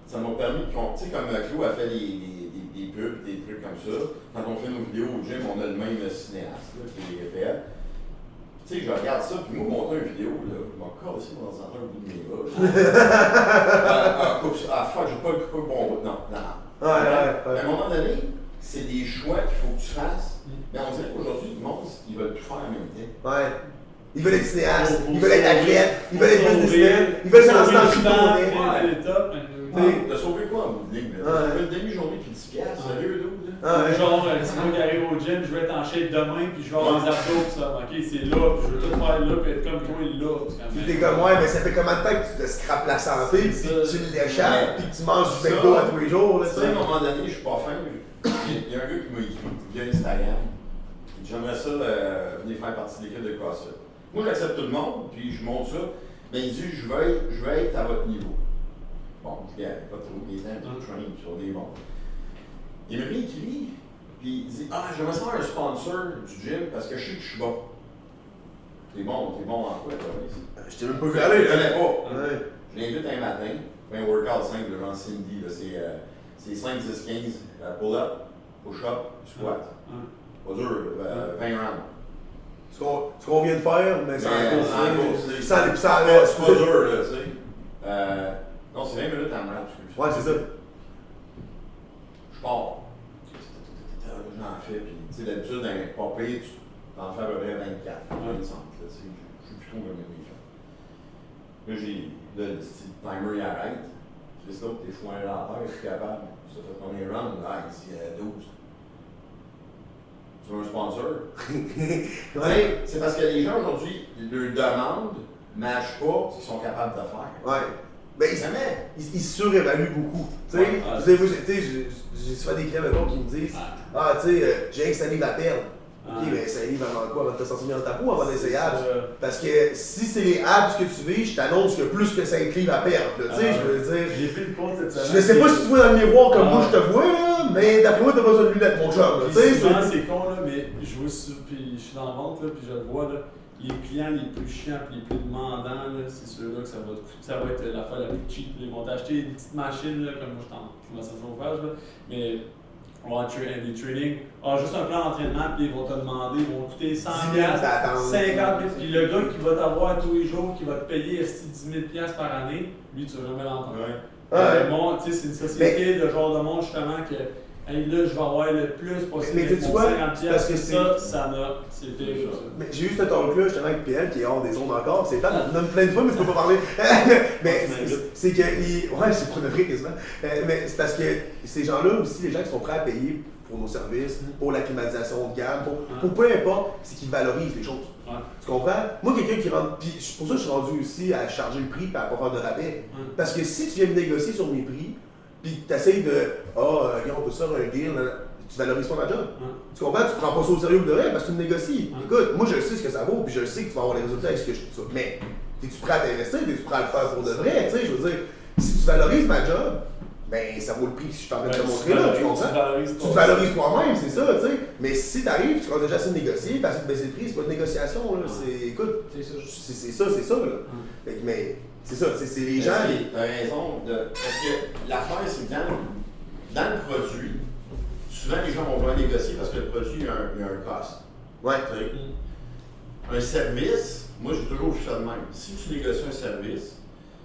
ça m'a permis, tu sais, comme Claude a fait des pubs, des trucs comme ça, quand on fait nos vidéos au gym, on a le même cinéaste là, qui est fait. Tu sais, je regarde ça, puis moi, monter une vidéo, là, je m'en casse aussi mon ordinateur au bout de mes bras. Fuck, j'ai pas le coup de bon bout. Non.
Ouais.
À un moment donné, c'est des choix qu'il faut que tu fasses. Mais on dirait qu'aujourd'hui, le monde, ils veulent tout faire en même temps.
Ouais. Ils veulent être cinéastes, ils veulent être athlètes, ils veulent être businessmen, ils veulent se lancer dans le football.
T'as sauvé quoi en bout de ligne? T'as sauvé une demi-journée puis 10$, sérieux, d'où?
Genre, si moi qui arrive au gym, je vais être en shape demain, puis je vais avoir des abdos, pis ça. Ok, c'est là, puis je veux tout faire là, puis être comme toi, là.
Puis t'es comme, ouais, mais ça fait combien de temps que tu te scrapes la santé, puis que tu l'échappes, puis que tu manges du McDo à tous les jours, là, tu sais?
À un moment donné, je suis pas fin. Il y a un gars qui m'a écrit via Instagram. J'aimerais ça venir faire partie de l'équipe de CrossFit. Moi, j'accepte tout le monde, puis je montre ça. Mais il dit, je veux être à votre niveau. Bon, je dis, pas trop mes temps de train sur des bons. Il me réécrit, puis il dit, j'aimerais ça avoir un sponsor du gym parce que je sais que je suis bon. T'es bon en quoi, toi?
Je t'ai même pas vu aller,
Je
là.
connais pas.
Ouais.
Je l'invite un matin, un workout simple, genre Cindy, là, c'est 5, 10, 15, pull-up, push-up, squat. Pas dur, 20 rounds.
Ce qu'on vient de faire, mais sans
c'est
sans les
pas dur, là, tu sais. Non, c'est 20 minutes à me rendre, excuse.
Ouais, c'est ça.
Je pars. J'en fais, puis tu sais, d'habitude, un popé, tu t'en fais à peu près 24, 25, là, tu sais. Je suis plus trop même les gens. Là, le timer, il arrête. Christophe, t'es fourré dans la terre, tu es capable. Ça fait combien de rounds? Ah, il dit 12. Tu veux un sponsor?
Ouais.
C'est parce que les gens aujourd'hui, leur demande ne matche pas ce qu'ils sont capables de faire.
Ouais. Ben,
Jamais.
ils surévaluent beaucoup. Tu sais, j'ai souvent des clients mettons, qui me disent tu sais, j'ai un que ça livre à perdre. Ok, mais ça livre avant quoi? Avant de te sortir dans ta peau, avant d'essayer abs. Parce que si c'est les abs que tu vis, je t'annonce que plus que 5 livres à perdre. Tu sais, je veux dire.
J'ai fait le compte cette semaine.
Je ne sais pas si tu te vois dans le miroir comme moi je te vois, là, mais d'après moi, t'as pas besoin de lunettes, mon chum. Tu sais,
c'est con, là, mais je vois ça, puis je suis dans la vente, là, puis je le vois, là. Les clients les plus chiants et les plus demandants, c'est ceux-là que ça va être l'affaire la plus cheap. Ils vont t'acheter une petite machine, là, comme moi je suis en climatisation chauffage, là, mais on va des training. Juste un plan d'entraînement, puis ils vont te demander, ils vont coûter 100$, 50$, puis le gars qui va t'avoir tous les jours, qui va te payer 10 000$ par année, lui tu vas jamais l'entendre. Bon, tu sais, c'est une société de genre de monde justement que. Hey, là, je vais avoir le plus possible.
Mais tu vois, parce que
ça n'a. C'était ça.
Mais j'ai eu ce talk-là justement avec PL qui est hors des ondes encore. C'est pas, on en donne plein de fois, mais tu peux pas parler. Mais c'est que. Ouais, c'est pour de vrai quasiment. Mais c'est parce que ces gens-là aussi, les gens qui sont prêts à payer pour nos services, pour la climatisation de gamme, pour peu importe, c'est qu'ils valorisent les choses. Tu comprends? Moi, quelqu'un qui rentre. Puis pour ça, je suis rendu aussi à charger le prix et à pas faire de rabais. Parce que si tu viens me négocier sur mes prix, puis tu essayes de on peut se faire un deal, tu valorises pas ma job. Tu comprends? Tu prends pas ça au sérieux de rien parce que tu me négocies. Écoute, moi je sais ce que ça vaut, puis je sais que tu vas avoir les résultats avec ce que je fais. Mais es-tu prêt à t'investir? Es-tu prêt à le faire pour de vrai? Tu sais, je veux dire, si tu valorises ma job, ben ça vaut le prix que je suis en train de te montrer là, tu comprends? Tu te valorises toi-même, c'est ça, tu sais. Mais si t'arrives, tu commences déjà assez de négocier, parce que de baisser le prix, c'est pas une négociation, là. C'est, écoute, c'est ça, là. Fait que, mais c'est ça, c'est les gens.
T'as raison, parce que l'affaire, c'est que dans le produit, souvent les gens vont vouloir négocier parce que le produit a un cost.
Ouais.
Un service, moi j'ai toujours vu ça de même. Si tu négocies un service,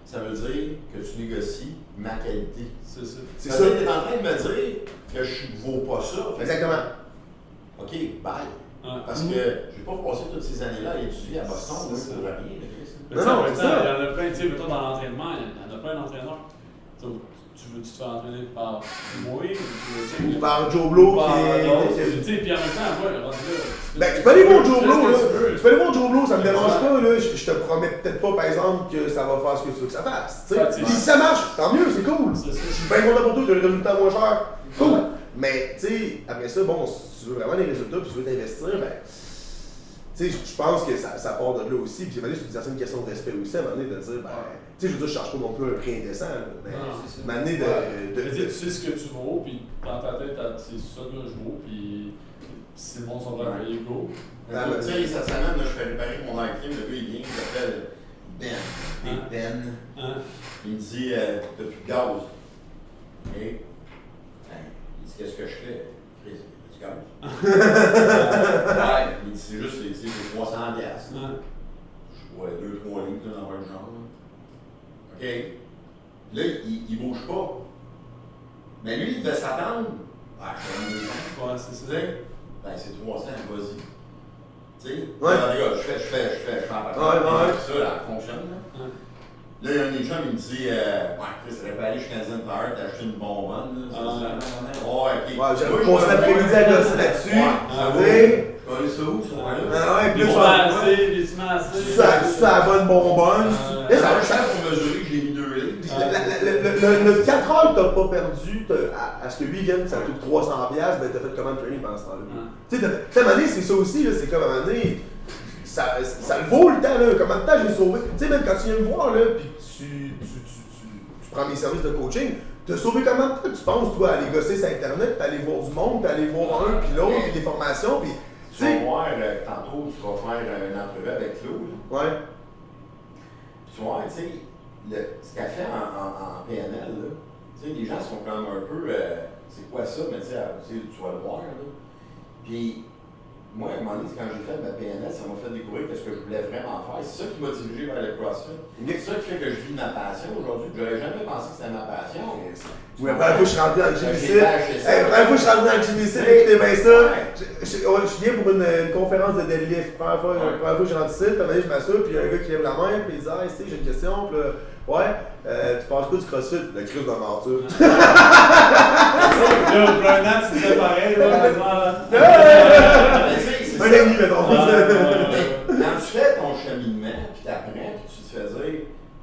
ça veut dire que tu négocies ma qualité.
C'est ça.
C'est ça. Tu es en train de me dire que je ne vaux pas ça.
Exactement.
OK, bye. Parce que je n'ai pas passé toutes ces années-là à étudier à Boston, pour rien.
Non, c'est ça. Il y en a plein, tu sais, mettons dans l'entraînement, il y en a plein d'entraîneurs. Tu veux-tu te faire entraîner par moi
ou par Joe Blow
qui est. Tu sais, puis en même temps, moi, rendu là.
Ben, tu peux aller voir Joe Blow, là. Tu peux aller voir Joe Blow, ça me dérange pas, là. Je te promets peut-être pas, par exemple, que ça va faire ce que tu veux que ça fasse. Puis si ça marche, tant mieux, c'est cool. Je suis bien content pour toi, tu as le résultat moins cher. Cool. Mais, tu sais, après ça, bon, si tu veux vraiment les résultats, puis tu veux t'investir, ben. Tu sais, je pense que ça part de là aussi. Puis, c'est une question de respect aussi, à un moment donné, de dire, ben, tu sais, je veux dire, je cherche pas non plus un prix indécent, mais à un moment donné,
tu sais ce que tu vaux, puis dans ta tête, c'est ça que je vaux, puis si le monde sont prêts à payer, go.
Tu sais, cette semaine, là, je fais réparer mon air clim, le gars il vient, il s'appelle Ben. Il me dit t'as plus de gaz. OK? Il dit qu'est-ce que je fais? Chris, du gaz. Ouais, il dit c'est juste c'est 300 piastres. Je vois 2-3 lignes dans le genre. OK? Là, il bouge pas. Mais lui, il devait s'attendre. Ah, je fais 200.
Ouais, c'est ça.
Ben, c'est 300, vas-y. Tu sais,
Ouais.
les gars, je fais en partie. Ça, ça fonctionne. Là, il y a un des chums, il me dit Chris, ça pas aller chez Canadian Tire, t'as acheté une bonbonne. Ok.
J'avais mon après-midi à gosser là-dessus.
Tu connais ça où, ça?
Plus ça la bonne bonbonne.
Ça va cher pour mesurer que j'ai mis 2 lignes.
Le 4 heures que t'as pas perdu, à ce que lui vienne, ça coûte 300$, ben t'as fait comment de training pendant ce temps-là. Tu sais, à un moment donné, c'est ça aussi, c'est comme à un moment donné. Ça le vaut le temps, là. Combien de temps j'ai sauvé? Tu sais, même quand tu viens me voir, là, puis tu prends mes services de coaching, t'as sauvé combien de temps tu penses, toi, à aller gosser sur Internet, puis aller voir du monde, puis aller voir un, puis l'autre, puis des formations, puis.
Tu vas voir, tantôt, tu vas faire une entrevue avec Claude.
Ouais.
Tu vas voir, tu sais, ce qu'elle fait en PNL, là, tu sais, les gens sont quand même un peu. C'est quoi ça? Mais tu sais, tu vas le voir, là. Puis. Moi, à un moment donné, quand j'ai fait ma PNL, ça m'a fait découvrir ce que je voulais vraiment faire. C'est ça qui m'a dirigé vers le CrossFit. C'est ça qui fait que je vis ma passion aujourd'hui. Je n'aurais jamais pensé que c'était ma passion.
Oui, après, il faut que je rentre dans le gym ici. Après, il faut que je rentre dans le gym ici. Écoutez bien ça. Je viens pour une conférence de deadlift. Première fois que je rentre ici, puis je m'assure, puis il y a un gars qui lève la main, puis il dit ah, j'ai une question. Puis là, ouais, tu penses quoi du CrossFit? La crise de martyr.
C'est pareil,
Un ami, mettons.
Quand tu fais ton cheminement, puis t'apprends, puis tu te fais dire,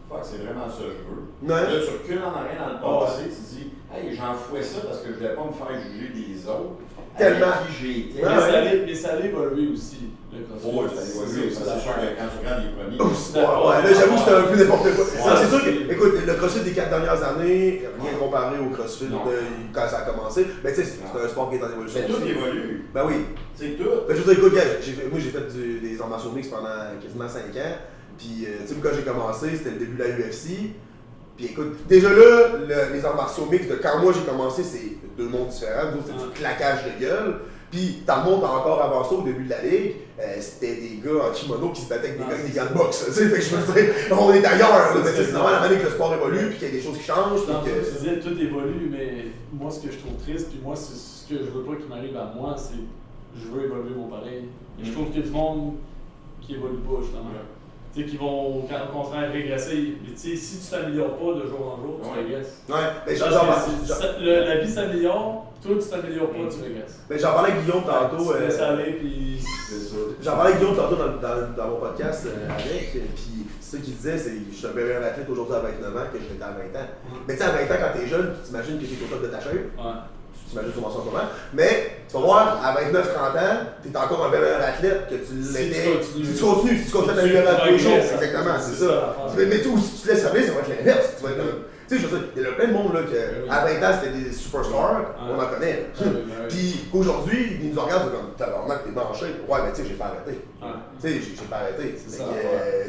fuck, c'est vraiment ça que je veux. Là, tu recules en arrière dans le passé, tu te dis, hey, j'enfouais ça parce que je voulais pas me faire juger des autres.
Tellement.
Avec qui j'ai été.
Mais ça a évolué aussi, le CrossFit.
Oh, ça a évolué. C'est sûr que quand tu regardes les premiers.
Ouais, là, j'avoue que c'était un peu n'importe quoi. C'est sûr que, écoute, le CrossFit des 4 dernières années, rien comparé au CrossFit quand ça a commencé. Mais tu sais, c'est un sport qui est en évolution.
Mais tout évolue.
Ben oui.
C'est tout.
Ben, je veux dire, écoute, moi j'ai fait des arts martiaux mixtes pendant quasiment 5 ans. Puis, tu sais, quand j'ai commencé, c'était le début de la UFC. Puis écoute, déjà là, les arts martiaux mixtes, quand moi j'ai commencé, c'est deux mondes différents. Nous, c'est du claquage de gueule. Puis, t'en remontes encore avant ça, au début de la ligue, c'était des gars en kimono qui se battaient avec des gars avec des gants de boxe. Tu sais, fait que je me disais, on est ailleurs. Mais c'est normal à la que le sport évolue, puis qu'il y a des choses qui changent.
Tu disais, tout évolue, mais moi, ce que je trouve triste, puis moi, c'est ce que je veux pas qu'il m'arrive à moi, c'est je veux évoluer mon pareil. Et je trouve qu'il y a du monde qui évolue pas, justement. Tu sais, qui vont, au contraire, régresser. Mais tu sais, si tu t'améliores pas de jour en jour, tu régresses.
Ouais, mais
la vie s'améliore, toi, tu t'améliores pas, tu régresses.
Mais j'en parlais avec Guillaume tantôt.
Tu laisses aller, puis
j'en parlais avec Guillaume tantôt dans mon podcast avec, puis ce qu'il disait, c'est que je suis un meilleur athlète aujourd'hui à 29 ans que j'étais à 20 ans. Mais tu sais, à 20 ans, quand t'es jeune, tu t'imagines que t'es au top de ta shape. Tu t'imagines sûrement ça comment. Mais tu vas voir, à 29-30 ans, t'es encore un meilleur athlète que tu l'étais. Si tu continues à t'améliorer à tous les jours. Exactement, c'est ça. Mais tu, si tu laisses aller, ça va être l'inverse. Tu vas être tu sais, je veux dire, il y a plein de monde là, à 20 ans, c'était des superstars, on en connaît. Puis qu'aujourd'hui, ils nous regardent comme tabarnak, t'es branché. Ouais, mais tu sais, j'ai pas arrêté. Tu sais, j'ai pas arrêté.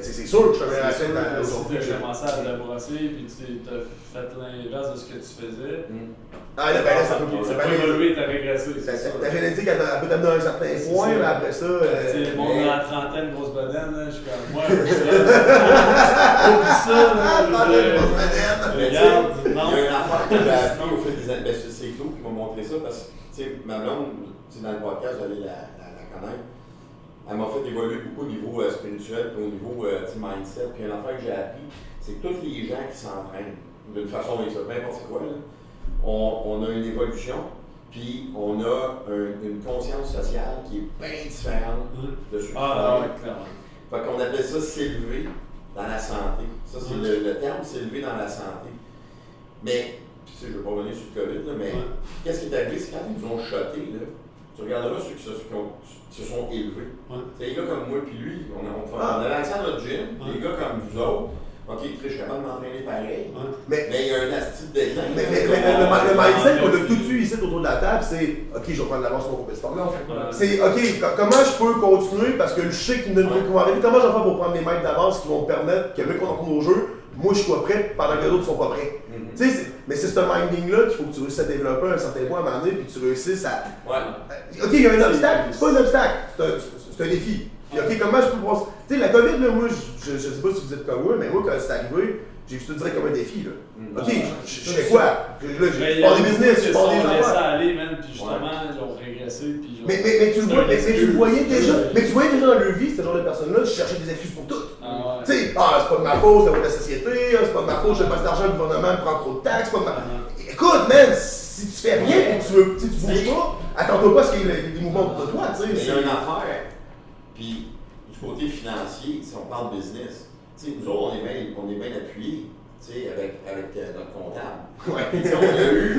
C'est sûr que je suis un meilleur athlète aujourd'hui.
Tu as commencé à la brasser, puis tu as fait l'inverse de ce que tu faisais.
Ah, là, ben là, ça peut
pas évoluer, t'as régressé.
Ta génétique, elle peut t'amener à un certain point, mais après ça.
Tu sais, bon, dans la trentaine, grosse bedaine, je suis comme moi. Oublie ça, là.
Il y a une affaire que j'ai appris au fil des années. C'est Claude qui m'a montré ça parce que, tu sais, ma blonde, dans le podcast, vous allez la connaître. Elle m'a fait évoluer beaucoup au niveau spirituel, puis au niveau mindset. Puis une affaire que j'ai appris, c'est que tous les gens qui s'entraînent, d'une façon ou d'une autre, peu importe quoi, là, on a une évolution, puis on a une conscience sociale qui est bien différente de ceux qui
clairement.
Fait qu'on appelle ça s'élever dans la santé. Ça, c'est le terme, s'élever dans la santé. Mais, tu sais, je ne veux pas revenir sur le COVID, là, mais qu'est-ce qui est arrivé, c'est quand ils nous ont shotés, là, tu regarderas ceux qui se sont élevés. Des gars comme moi puis lui, on avait accès à notre gym, des gars comme vous autres, Ok, je suis capable de m'entraîner pareil,
Mais
il y a un asti de déclin.
le mindset qu'on a tout de suite ici autour de la table, c'est OK, je vais prendre l'avance sur mon compétiteur. C'est OK, comment je peux continuer parce que je sais qu'ils vont arriver. Comment je vais faire pour prendre les mètres d'avance qui vont me permettre que, même qu'on rencontre au jeu, moi je sois prêt pendant que les autres ne sont pas prêts. Mais c'est ce minding-là qu'il faut que tu réussisses à développer à un certain point à un moment donné, puis que tu réussisses à. OK, il y a un obstacle, c'est pas un obstacle, c'est un défi. Puis OK, comment je peux voir. Tu sais, la COVID, là, moi, je sais pas si vous êtes comme moi, mais moi, quand c'est arrivé, j'ai vu ça direct comme un défi. Là. OK, je fais quoi? Là, je pars des business, je pars des affaires.
Ça aller, man, puis justement, ils ont régressé. Puis
mais tu le voyais déjà. Mais tu voyais déjà dans leur vie, ce genre de personnes-là, chercher des excuses pour tout. Tu sais, c'est pas de ma faute, c'est de la société, c'est pas de ma faute, je passe d'argent, le gouvernement me prend trop de taxes, c'est pas de ma. Écoute, man, si tu fais rien, tu bouges pas, attends-toi pas à ce qu'il y ait des mouvements contre toi, tu sais.
Il y a une affaire. Puis, du côté financier, si on parle business, nous autres, on est bien appuyés avec notre comptable.
Ouais.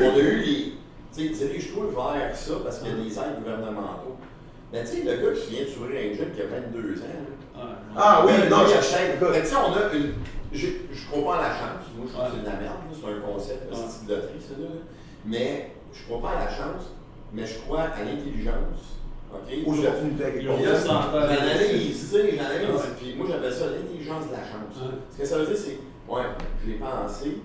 On a eu les. C'est riche-toi vers ça parce qu'il y a des aides gouvernementaux. Mais tu sais, le gars qui vient de s'ouvrir un gym qui a 22 ans.
Ah oui, non,
j'achète. Mais tu sais, on a une. Je crois pas à la chance. Moi, je trouve que c'est de la merde. C'est un concept, c'est style de loterie, ça. Mais je crois pas à la chance, mais je crois à l'intelligence. OK?
Aux opportunités.
J'analyse, puis moi j'appelle ça l'intelligence de la chance. Ce que ça veut dire, c'est, je l'ai pensé,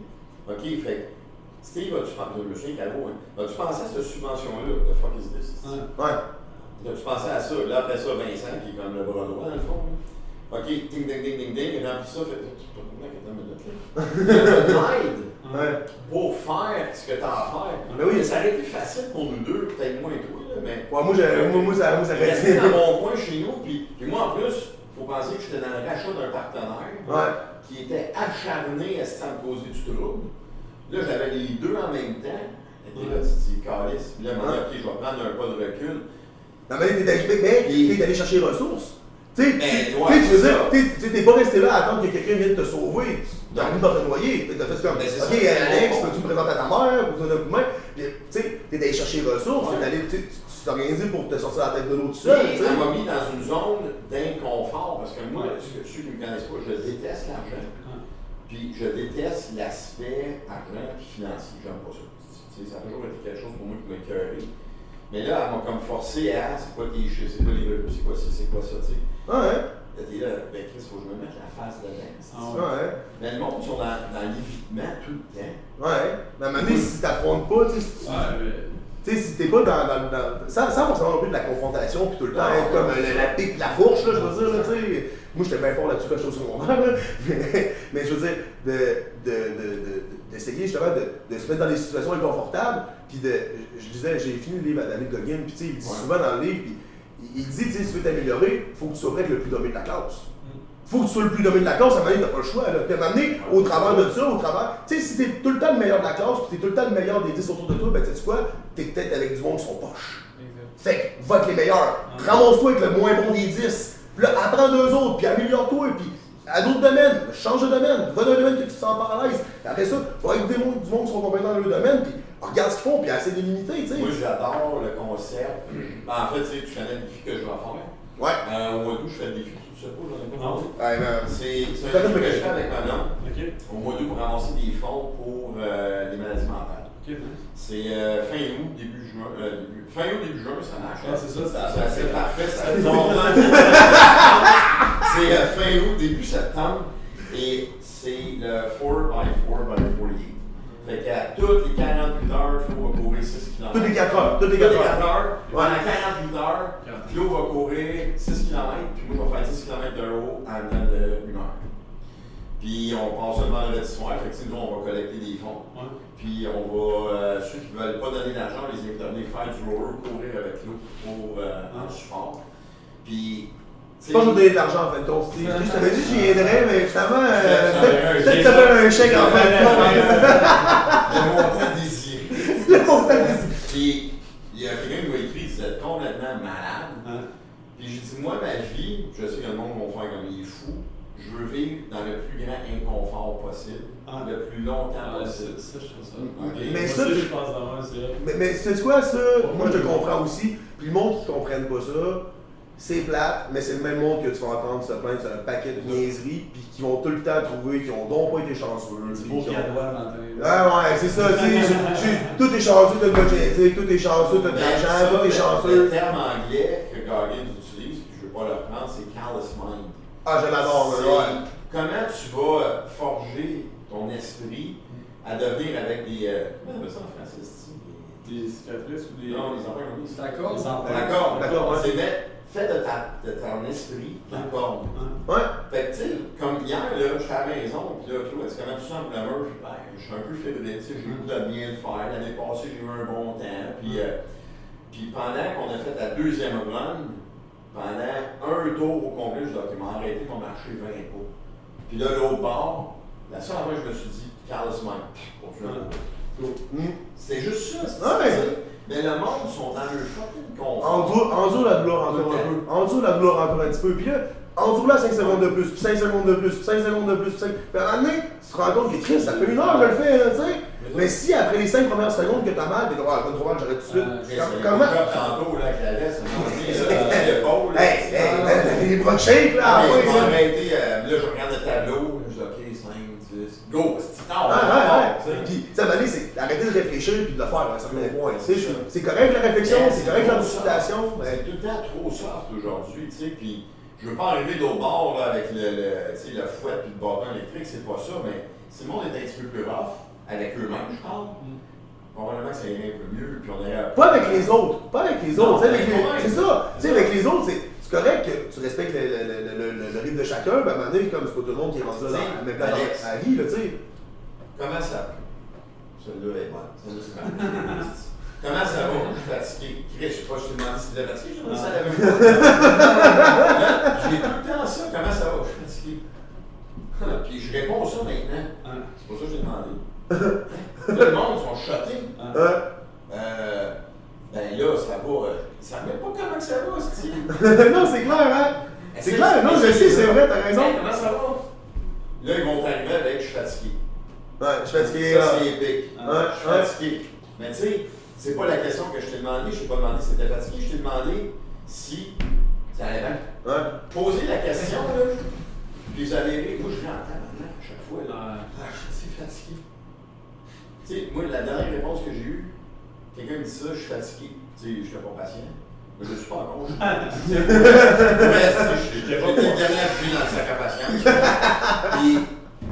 OK, fait Steve, as-tu pensé, je me souviens Caro, as-tu pensé à cette subvention-là, the fuck is this? As-tu pensé à ça? Là, après ça, Vincent, qui est comme le bras droit, dans le fond, OK, ding, ding, ding, ding, ding, il remplit ça, fait pour faire ce que tu as à faire.
Mais oui,
ça aurait été facile pour nous deux, peut-être moins toi, là, mais.
Moi, ça
restait dans mon coin chez nous, puis moi en plus, il faut penser que j'étais dans le rachat d'un partenaire qui était acharné à me causer du trouble. Là, j'avais les deux en même temps. Et là, tu te dis, calice. Puis là, je me dis, OK, je vais prendre un pas de recul.
Non, mais t'es allé chercher les ressources. Tu veux dire, t'es pas resté là à attendre que quelqu'un vienne te sauver. T'es arrivé dans te noyer. T'as fait comme, OK, Alex, peux-tu me présenter à ta mère? Ou un coup de main? Puis, tu sais, t'es allé chercher les ressources. Tu t'es organisé pour te sortir la tête de l'eau tout seul.
Ça m'a mis dans une zone d'inconfort. Parce que moi, ceux qui ne me connaissent pas, je déteste l'argent. Puis, je déteste l'aspect argent et financier. J'aime pas ça. Ça a toujours été quelque chose pour moi qui m'a écœuré. Mais là, elle m'a comme forcé à, c'est quoi tes chiffres, c'est quoi les revenus, c'est quoi ça, tu sais. T'es là, ben Chris, faut que je me mette la face dedans. Mais le monde sont dans l'évitement tout le temps.
Mais à un moment donné, si t'affrontes pas, tu sais, si t'es pas sans forcément non plus de la confrontation, puis tout le temps être comme la pique, la fourche, là, je veux dire, tu sais. Moi, j'étais bien fort là-dessus quand j'étais au secondaire, là. Mais je veux dire, d'essayer justement de se mettre dans des situations inconfortables, puis je disais, j'ai fini le livre à David Goggin, puis tu sais, il dit souvent dans le livre, puis il dit, tu sais, si tu veux t'améliorer, il faut que tu sois prêt avec le plus dommé de la classe. Faut que tu sois le plus dommé de la classe, à un moment donné, t'as pas le choix, là. Puis à un moment donné, au travers de ça, tu sais, si t'es tout le temps le meilleur de la classe, puis t'es tout le temps le meilleur des 10 autour de toi, ben tu sais quoi, t'es peut-être avec du monde qui sont poches. Fait que, va avec les meilleurs. Ramasse-toi avec le moins bon des 10. Puis là, apprends d'eux autres, puis améliore-toi, puis à d'autres domaines, change de domaine, va dans un domaine que tu te sens pas à l'aise. Après ça, va avec du monde qui sont compétents dans le domaine, puis regarde ce qu'ils font, puis essaie de limiter, tu sais.
Moi, j'adore le concept. En fait, tu connais le défi que je vais faire. Au mois d'août, je fais le défi, tu sais pas, j'en ai pas parlé. C'est un défi que je fais avec ma blonde. Au mois d'août, pour ramasser des fonds pour les maladies mentales. C'est fin août, début juin. Fin août, début juin, ça marche. C'est parfait, ça tombe. C'est fin août, début septembre. Et c'est le 4x4x48. Fait qu'à toutes les 48 heures, Claude va courir 6 km.
Toutes les 4 heures.
Toutes les 4 heures. Pendant 48 heures, Claude va courir 6 km, puis moi je vais faire 10 km de haut en dedans de 1 heure. Puis on passe seulement le vendredi soir, fait que nous on va collecter des fonds. Puis on va, ceux qui ne veulent pas donner d'argent, les inviter à venir faire du rower, courir avec Claude pour en support. Puis
je pense que je vais donner de l'argent en fait. Je t'avais dit que j'y aiderais, mais finalement, peut-être que tu avais un chèque en fait.
Le montant désiré.
Le montant désiré.
Puis il y a quelqu'un qui m'a écrit, il disait complètement malade. Puis j'ai dit, moi, ma vie, je sais que le monde va faire comme il est fou. Je veux vivre dans le plus grand inconfort possible, le plus longtemps possible.
Ça, je trouve ça.
Mais ça,
je pense
mais c'est quoi ça? Moi, je te comprends aussi. Puis le monde qui ne comprenne pas ça, c'est plate, mais c'est le même monde que tu vas entendre se plaindre sur un paquet de niaiseries, puis qui vont tout le temps trouver qu'ils ont donc pas été chanceux.
C'est beau
qui ont-
cadeau dans tes.
Ouais, c'est ça, tu sais, tout est chanceux, t'as de la génétique, tout est chanceux, t'as de l'argent, tout est chanceux.
Le terme anglais que Goggins utilise, puis je ne veux pas le reprendre, c'est callous mind.
Ah, je l'adore,
C'est
ouais.
comment tu vas forger ton esprit à devenir avec des. Comment on appelle ça en français, c'est-tu?
Des cicatrices ou des.
Non, les enfants comme ça.
D'accord.
D'accord,
ouais.
c'est fait de ton esprit la corde.
Ouais.
Fait que, tu sais, comme hier, là, j'étais à la maison, puis là, Claude, c'est comment tu sens pour la meuf? Ben, je suis un peu fébrile, tu sais, j'ai eu de bien le faire. L'année passée, j'ai eu un bon temps. Puis pendant qu'on a fait la deuxième run, pendant un tour au complet, je dis, OK, m'a arrêté, m'a marché 20 pas. Puis là, l'autre bord, la seule fois, je me suis dit, Carlos Mike, c'est juste ça, c'est
Ouais.
ça. Mais le monde sont dans le fucking confort.
Endure la douleur encore un peu. Endure la douleur encore un petit peu. Puis là, endure-la 5 secondes de plus, puis 5 secondes de plus, puis 5 secondes de plus, puis 5. Puis à un moment donné, tu te rends compte que Chris, ça fait 1 heure que je le fais, là, tu sais. Mais si après les 5 premières secondes que t'as mal, t'es comme, ah, pas trop mal, j'arrête tout de suite. Comment?
Tantôt, là, avec la laisse, l'épaule.
Hey, les bras de shape, là,
Ah,
ouais,
je
ça.
m'en arrêté, là, je regarde le tableau, je dis, OK, 5, 10, go, c'est
Ouais. Puis, tu sais, à un moment donné, c'est d'arrêter de réfléchir puis de le faire à un certain point. Tu sais, c'est correct la réflexion, c'est correct l'anticipation.
C'est tout le temps trop soft aujourd'hui, tu sais, puis je veux pas arriver d'autre bord là, avec tu sais, le fouet puis le bâton électrique, c'est pas ça, mais si le monde est un petit peu plus rough, avec eux-mêmes, je parle, probablement que ça irait un peu mieux, puis on irait...
Pas avec les autres, pas avec les autres.
Non,
tu sais, avec
mais
les-
quand même.
C'est ça. Tu sais, avec les autres, c'est correct que tu respectes le rythme de chacun, mais à un moment donné, comme c'est pas tout le monde qui est rendu là dans la même place
Alex.
à la vie, là, tu sais.
Comment ça va? Celle-là est bonne. Celle-là, c'est ma préférée. Comment ça va? Je suis fatigué. Chris, je sais pas, je t'ai demandé si tu étais fatigué, j'ai demandé si elle avait J'ai tout le temps ça. Comment ça va? Je suis fatigué. Puis je réponds ça maintenant. C'est pour ça que j'ai demandé. Là, le monde sont chotés. Ben là, ça va. Ça ne met pas comment que ça va, c'est
Non, c'est clair, hein? C'est clair, non, je sais, c'est vrai, t'as raison.
Comment ça va? Là, ils vont t'arriver avec je suis fatigué.
Ouais, je suis fatigué.
Ça,
là.
c'est épique.
Ouais,
Je suis fatigué. Mais tu sais, c'est pas la question que je t'ai demandé. Je t'ai pas demandé si t'étais fatigué. Je t'ai demandé si ça allait bien.
Ouais.
Posez la question, là. Puis vous allez rire. Moi, je l'entends maintenant à chaque fois. Là. Ah, je suis fatigué. Tu sais, moi, la dernière réponse que j'ai eue, quelqu'un me dit ça, je suis fatigué. Tu sais, je suis pas patient. Mais je suis pas encore. Ouais, j'étais pas le dernier à appuyer dans le sac à patience. Puis,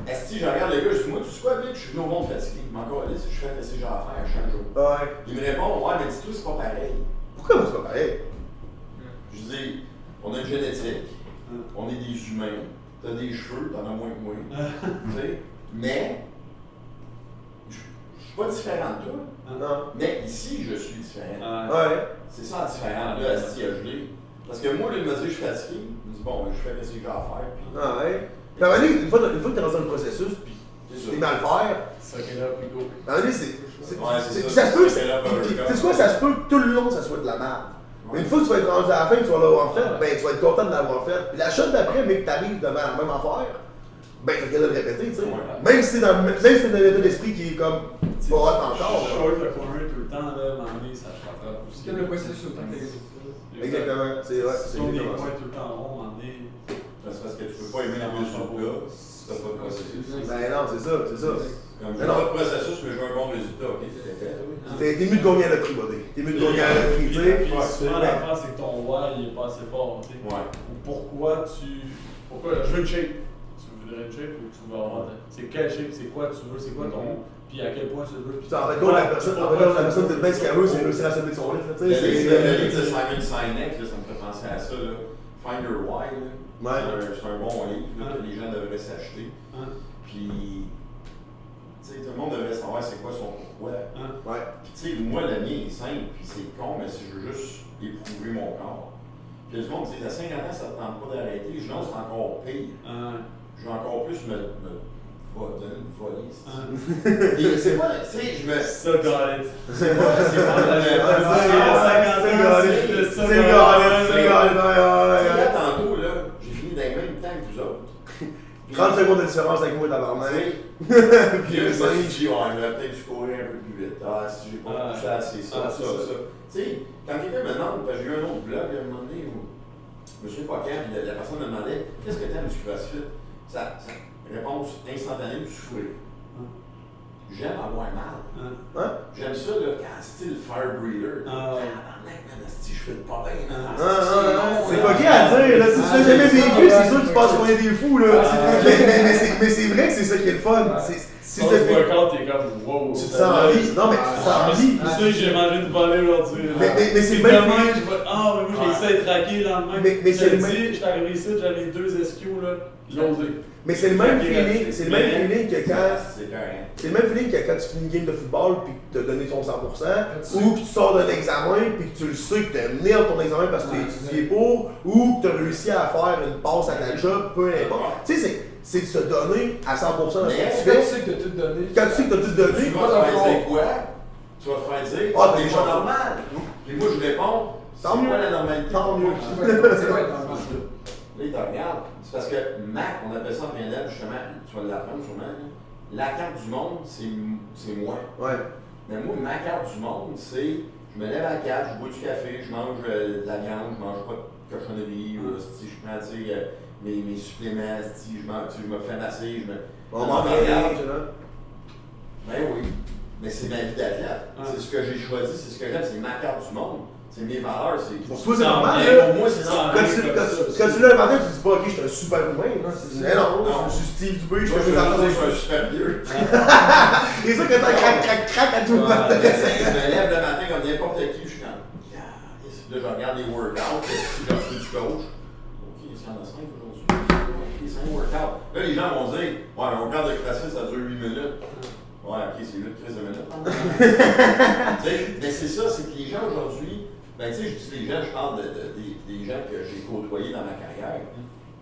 est-ce que je regarde le gars, je dis, moi, tu sais quoi, Vic, je suis venu au monde fatigué. Mais encore là, si je fais ce que j'ai à faire chaque jour.
Ouais.
Il me répond, ouais, mais dis-toi, c'est pas pareil.
Pourquoi moi, c'est pas pareil?
Je dis, on a une génétique, on est des humains, t'as des cheveux, t'en as moins que moi. Tu sais, mais, je suis pas différent de toi.
Non.
Mais ici, je suis différent.
Ouais.
C'est ça la différence, là, Asti a gelé. Parce que moi, là, il m'a dit, je suis fatigué. Il me dit, bon, ben, je fais ce que j'ai à faire. Puis,
Ah ouais. Puis à un moment donné, une fois que t'es dans le processus, puis tu t'es mis à le faire,
Ça qui est là, puis go.
à un moment donné, c'est.
Ouais, c'est
puis
ça,
ça se peut,
c'est là,
puis,
ben,
tu sais quoi, ça se peut que tout le long, ça soit de la merde. Mais une fois que tu vas être rendu à la fin, que tu vas l'avoir fait, ben tu vas être content de l'avoir fait. Puis la shot d'après, mais que t'arrives devant la même affaire, ben t'as qu'à le répéter, tu sais.
Ouais.
Même si c'est dans l'état d'esprit qui est comme pas hot encore.
Je short le corner tout le temps, là, à un moment donné, ça frappe aussi.
C'est le processus autant que les
Exactement, c'est vrai, c'est
Sur des
exactement
points
ça.
tout le temps rond, à un moment donné.
c'est parce que tu peux pas aimer la mesure là, si t'as pas de processus.
Ben non, c'est ça, c'est ça.
Comme
Mais
j'ai
non.
pas de processus, mais je veux un bon résultat, ok, c'est fait.
T'es mieux de gagner à la loterie, buddy. T'es mieux de gagner à la loterie, tu sais.
Puis souvent, l'affaire, c'est que ton why, il est pas assez fort, tu sais.
Ouais.
Ou pourquoi je veux une shape. Tu voudrais une shape ou tu veux avoir. C'est quelle shape, c'est quoi tu veux, c'est quoi ton. Puis à quel point tu le veux. Puis
En fait, la personne, peut-être bien ce qu'elle veut, c'est réussir à se mettre son lit, tu
Le
sais.
livre de Simon Sinek, là, ça me fait penser à ça, là. Find Your Why, là.
Ouais.
C'est un bon livre là, que les gens devraient s'acheter. Puis, tu sais, tout le monde devrait savoir c'est quoi son pourquoi.
Ouais.
Puis, tu sais, moi, le mien est simple, puis c'est con, mais si je veux juste éprouver mon corps. Puis, le monde dit, à 50 ans, ça ne te tente pas d'arrêter. Je non, c'est encore pire. Je veux encore plus me donner une folie. Et c'est pas, tu sais, je me.
Ça, got it.
C'est pas la là, tantôt, là, j'ai fini dans le même temps que vous autres.
30 secondes de différence avec moi, tabarnak.
Puis là, je me suis dit, ouais, j'aurais peut-être dû courir un peu plus vite. Ah, si j'ai pas poussé assez ça. Tu sais, quand quelqu'un me demande, parce que j'ai eu un autre blog à un moment donné où je me souviens pas quand, puis la personne me demandait qu'est-ce que t'aimes du CrossFit? Sa réponse instantanée, souffrir. J'aime avoir mal. J'aime ça là, quand style fire breather. Je fais pas bien.
C'est pas qui à dire, là. Si tu l'as jamais vécu, c'est sûr que tu penses qu'on est des fous, là. Mais c'est vrai que c'est ça qui est le fun.
Si tu te workout, t'es comme wow.
Tu te sens en vie. Non, mais tu te sens en vie.
C'est ça que j'ai mangé une volée aujourd'hui.
Mais c'est le même
feeling. Ah, mais moi j'ai essayé de traquer le lendemain.
Mais c'est le même.
J'étais arrivé ici, j'avais 2 SQ là. J'ai osé.
Mais c'est le même feeling, c'est le même feeling que quand.
C'est
le même feeling que quand tu finis une game de football puis que tu as donné ton 100%, ou que tu sors d'un examen puis que tu le sais que tu as mené ton examen parce que tu as étudié pour, ou que tu as réussi à faire une passe à ta job, peu importe. Tu sais, c'est de se donner à 100% dans ce que tu
Quand
fais.
tu sais que tu as tout donné.
Quand tu sais que tu as tout donné,
tu vas te faire dire quoi? Tu vas te faire dire, c'est pas normal. Puis moi je réponds, c'est pas la normalité.
Tant mieux.
C'est pas être normal.
Là, il te regarde. C'est parce que MAC, on appelle ça en PNL, justement, tu vas l'apprendre sûrement. La carte du monde, c'est moi.
Ouais.
Mais moi, ma carte du monde, c'est je me lève à 4, je bois du café, je mange de la viande, je mange pas de cochonnerie, si je prends mes suppléments, si je me fais masser, je me.
On mange rien,
Ben oui. Mais c'est ma vie d'athlète. C'est ce que j'ai choisi, c'est ce que j'aime, c'est ma carte du monde. C'est mes valeurs, c'est.
Pour toi, c'est normal, là.
Pour moi, c'est normal.
Quand tu lèves le matin, tu te dis pas, ok, je suis un super humain. Mais non, je suis Steve Dubé, je fais mes affaires.
Je suis un super vieux.
C'est ça que t'as crac à tout le matin.
Je me lève le matin comme n'importe qui, je suis comme. Là, je regarde les workouts, si j'ai reçu du coach. Ok, il y en a 5 aujourd'hui. Ok, 5 workouts. Là, les gens vont dire, ouais, un workout de CrossFit, ça dure 8 minutes. Ouais, ok, c'est 8 crises de minutes. Mais c'est ça, c'est que les gens aujourd'hui. Ben, tu sais, je dis les gens, je parle des gens que j'ai côtoyés dans ma carrière.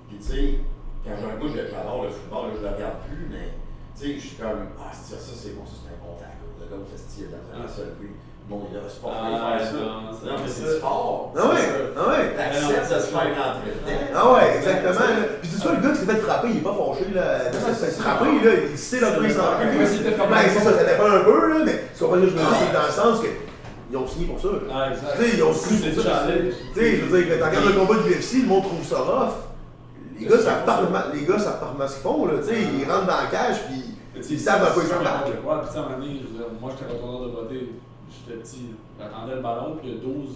Puis, tu sais, quand moi, j'adore le football, là, je le regarde plus, mais, tu sais, je suis comme, ça, c'est bon, ça, c'est un contact. Le gars, il fait dans la seule puis bon, il a c'est pas faire ça. Non, mais c'est sport.
Ah ouais.
T'acceptes de se faire rentrer dedans.
Ah ouais, exactement. Puis, tu vois, le gars qui s'est fait frapper, il est pas fâché, là. Il s'est fait frapper, là, il sait là où il s'en va. Ben, c'est ça, ça dépend un peu, là, mais tu comprends ce que je veux dire, c'est dans le sens que. Ils ont signé pour ça.
Ah, exact.
Tu sais, ils ont signé pour ça. Tu sais, je veux dire, quand tu regardes le combat de l'UFC, le monde trouve ça rough. Les gars savent parfaitement ce qu'ils font, là. Tu sais, ils rentrent dans la cage, puis ils savent à quoi ils s'en battent.
Ouais, puis à un moment donné, moi j'étais retourneur de beauté, j'étais petit, j'attendais le ballon, puis il y a 12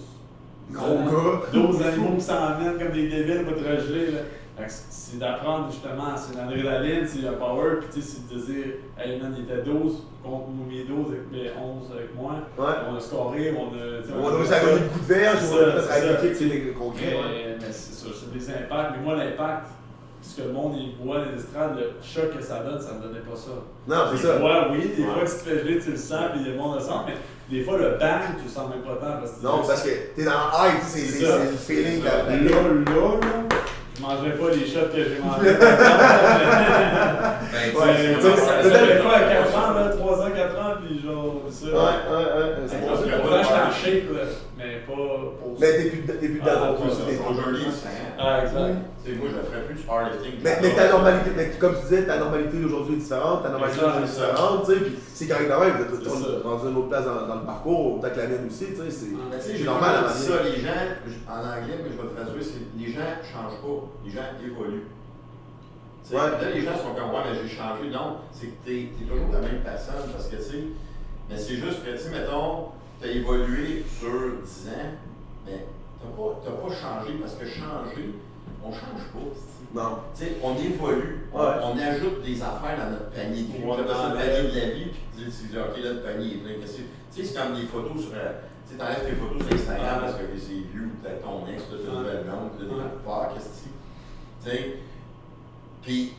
gros gars.
12 animaux qui s'emmènent comme des débiles pour te regeler, là. C'est d'apprendre justement, c'est l'adrénaline, c'est le power, puis tu sais, c'est de dire, hey man, il était 12 contre mes 12 avec 11 avec moi.
Ouais.
On a scoré, on a
réussi à gagner beaucoup de verges, on a peut-être à l'équipe concret.
Mais c'est ça, c'est des impacts. Mais moi, l'impact, ce que le monde il voit les estrades, le choc que ça donne, ça ne me donnait pas ça.
Non, c'est ça.
Des fois, oui, des fois, tu te fais geler, tu le sens, puis le monde le sent, mais des fois, le bang, tu le sens même pas tant.
Parce que t'es dans le hype, c'est le feeling.
Là, je mangerai pas les shots que j'ai mangés. Ça fait quoi à 4 ans, là, 3 ans, 4 ans, puis genre, ça.
Ouais.
Pourtant, j'étais en shape, là, mais pas pour ça.
Mais t'es plus dedans non plus.
Aujourd'hui,
exact.
Moi, je ne ferais plus du powerlifting.
Mais ta normalité, comme tu disais, ta normalité d'aujourd'hui est différente, ta normalité d'aujourd'hui est différente, tu sais, puis c'est correct quand même, vous êtes rendu une autre place dans le parcours, peut-être que la mienne aussi, tu sais, c'est normal à
ça, les gens, en anglais, mais je vais te traduire, c'est les gens ne changent pas, les gens évoluent. Là, les gens sont comme, ouais, mais j'ai changé. Non, c'est que t'es toujours la même personne, parce que, tu sais, mais c'est juste que, tu sais, mettons, t'as évolué sur 10 ans, mais t'as pas changé, parce que changer, on change pas.
Non.
Tu sais, on évolue, on ajoute des affaires dans notre panier. On appelle ça le panier de la vie, puis tu dis, ok, là, le panier est plein. Tu sais, c'est comme des photos sur. Tu sais, t'enlèves tes photos sur Instagram parce que c'est vieux, peut-être ton ex, t'as une nouvelle blonde, t'as des affaires, qu'est-ce que tu sais. Puis,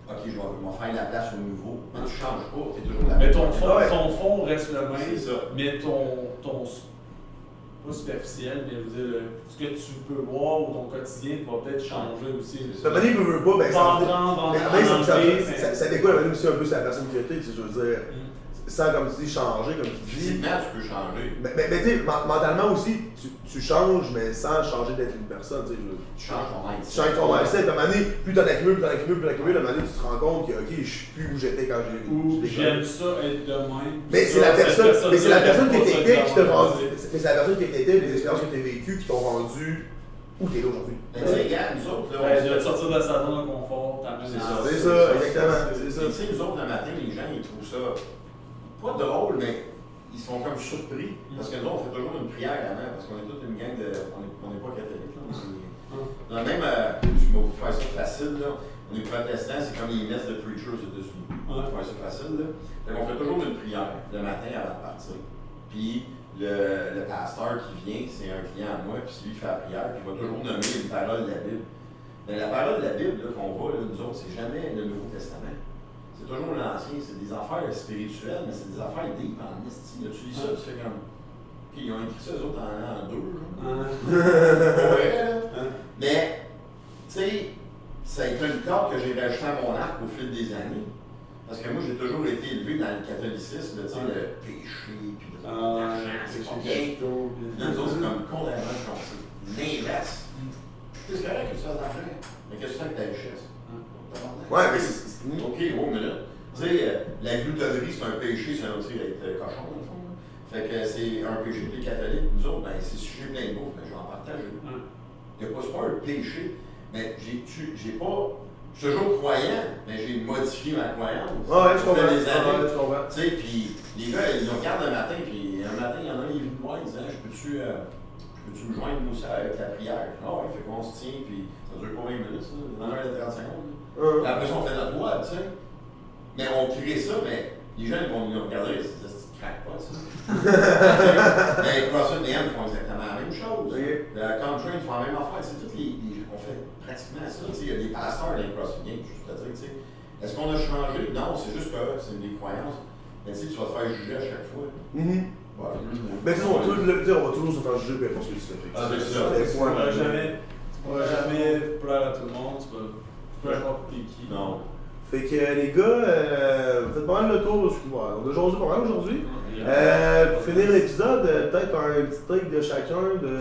ok, je vais faire la place au nouveau, mais tu changes pas, t'es toujours la même.
Mais ton fond reste le même,
c'est ça.
Mais ton pas superficiel, mais vous dire, ce que tu peux voir ou ton quotidien va peut-être changer aussi.
Ta manière ne veut pas, ben ça découle aussi un peu sur la personne que t'es, je veux dire. Sans, comme tu dis, changer, comme tu dis.
Physiquement, tu peux changer.
Mais tu sais, mentalement aussi, tu changes, mais sans changer d'être une personne. Tu
changes ton mindset.
Tu changes ton mindset. À un moment donné, plus t'en accumules, à un moment donné, tu te rends compte que, ok, je suis plus où j'étais quand j'ai.
J'aime ça être de même.
Mais c'est la personne que t'étais qui t'a rendu. C'est la personne que t'étais, les expériences que t'as vécues qui t'ont rendu où t'es là aujourd'hui.
Mais tu sais, gars, nous autres, là,
Ouais, de sortir de sa zone de confort, t'amènes
C'est
à-
ça.
C'est ça, exactement. C'est ça.
Tu sais, nous autres, le matin, les gens, ils trouvent ça pas drôle, mais ils sont comme surpris. Parce que nous autres, on fait toujours une prière avant, parce qu'on est toute une gang de. On n'est pas catholiques, là. Non, même, je vais vous faire ça facile, là. On est protestants, c'est comme les messes de preachers aux États-Unis. On va faire ça facile, là. Fait qu'on fait toujours une prière le matin avant de partir. Puis le pasteur qui vient, c'est un client à moi, puis lui fait la prière, puis il va toujours nommer une parole de la Bible. Mais la parole de la Bible là, qu'on voit, là, nous autres, c'est jamais le Nouveau Testament. C'est toujours l'Ancien, c'est des affaires spirituelles, mais c'est des affaires deep en esti. Là, tu lis ça, tu fais comme. Puis ils ont écrit ça, eux autres, en deux. Ouais, là. Mais, tu sais, ça a été une corde que j'ai rajouté à mon arc au fil des années. Parce que moi, j'ai toujours été élevé dans le catholicisme, tu sais, le péché, puis l'argent, c'est pas bien. Nous autres, c'est comme complètement changé. L'inverse. C'est correct que tu fasses de l'argent, mais qu'est-ce que tu fais avec ta richesse?
Ouais, mais c'est.
Ok, mais là, tu sais, la gloutonnerie, c'est un péché, c'est un outil être cochon, dans le fond. Là. Fait que c'est un péché pour les catholiques. Nous autres, ben, si j'ai plein de bouffe, ben, je vais en partager. C'est pas un péché, mais j'ai pas. Je suis toujours croyant, mais j'ai modifié ma croyance.
Ouais, je comprends.
des années.
Je comprends.
Tu sais, puis les gars, ils nous regardent le matin, puis un matin, il y en a un, il vient me voir, il dit je peux-tu me joindre nous avec la prière? Ah ouais, fait qu'on se tient, puis ça dure pas 20 minutes, ça, dans 1 heure et 30 secondes. Puis après ça, on fait notre loi, tu sais. Mais on crée ça, mais les gens ils vont nous regarder, ils se disent, tu craques pas, ça. Mais CrossFit et M font exactement la même chose. Le Contrain font la même affaire. C'est toutes on fait pratiquement ça. Il y a des pasteurs dans les CrossFit Games, juste à dire, tu sais. Est-ce qu'on a changé? Non, c'est juste que c'est des croyances. Mais tu sais, tu vas te faire juger à chaque fois.
Mais tu sais, on va toujours se faire juger parce que tu te fais.
Ah, c'est ça.
Tu pourras jamais plaire à tout le monde, tu peux peu importe t'es qui.
Non.
Fait que les gars, vous faites pas mal le tour. On a jasé pas mal aujourd'hui. Pour finir l'épisode, peut-être un petit take de chacun de.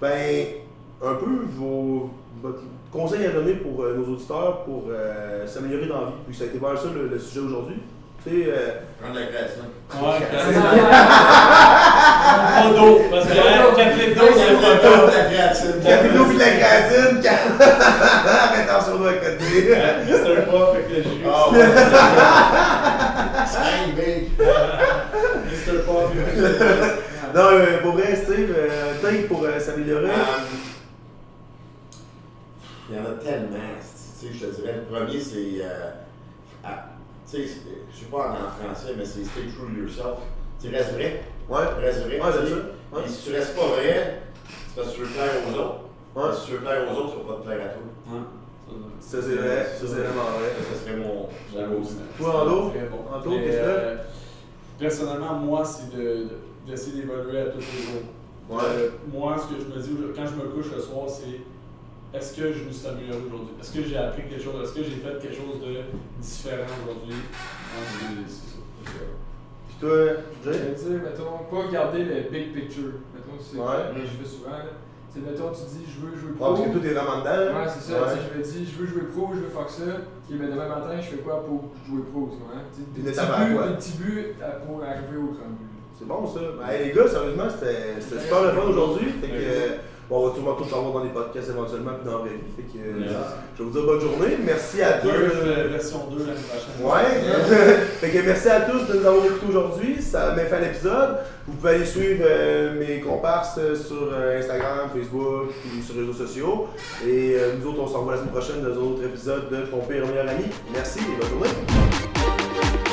Ben, un peu votre conseil à donner pour nos auditeurs pour s'améliorer dans la vie. Puis ça a été pas mal ça le sujet aujourd'hui. Tu sais.
Prendre la création.
Ouais, pas d'eau, parce que 4 litres d'eau, c'est pas
de la créatine.
4 litres d'eau puis de la créatine. Attention d'eau à côté.
Mr. Puff avec le jus.
Oh, ouais. C'est big.
Mr. Puff.
Non, pour vrai, Steve, take pour s'améliorer.
Il y en a tellement. Tu sais, je te dirais, le premier, c'est. Tu sais, je sais pas en français, mais c'est stay true to yourself. Tu restes vrai.
Ouais.
Reste vrai.
Ouais, c'est ça. Ouais.
Et si tu restes pas vrai, c'est parce que tu veux plaire aux autres.
Ouais.
Si tu veux plaire aux autres, tu vas pas te plaire à toi.
Ça, c'est vrai. Ça, c'est vraiment vrai.
Ça serait mon aussi.
Toi, Ando?
Très bon.
Ando, qu'est-ce que tu fais?
Personnellement, moi, c'est d'essayer d'évoluer à tous les jours.
Ouais.
Moi, ce que je me dis quand je me couche le soir, c'est est-ce que je me suis amélioré aujourd'hui? Est-ce que j'ai appris quelque chose? Est-ce que j'ai fait quelque chose de différent aujourd'hui? C'est ça.
Puis toi,
Je
Jay?
veux dire, mettons, pas regarder le big picture. Mettons, c'est
Ouais.
ce que je fais souvent. Là. C'est, mettons, tu dis, je veux jouer
Ah,
pro.
parce que tout est vraiment dedans.
Ouais, c'est ça.
Ouais.
Tu sais, je me dis, je veux jouer pro, je veux faire ça. Et mais demain matin, je fais quoi pour jouer pro? Tu vois, hein?
Une étape à la fois.
Des petits buts pour arriver au grand but.
C'est bon ça. Ben, les gars, sérieusement, c'était super le fun aujourd'hui. Fait que, bon, on va tout savoir dans les podcasts éventuellement puis dans la vraie vie. Fait que, je vais vous dire bonne journée. Merci à tous.
Version 2 l'année prochaine.
Ouais. Fait que merci à tous de nous avoir écoutés aujourd'hui. Ça met fin à l'épisode. Vous pouvez aller suivre mes comparses sur Instagram, Facebook et sur les réseaux sociaux. Et nous autres, on se revoit la semaine prochaine dans un autre épisode de Ton pire meilleur ami. Merci et bonne journée.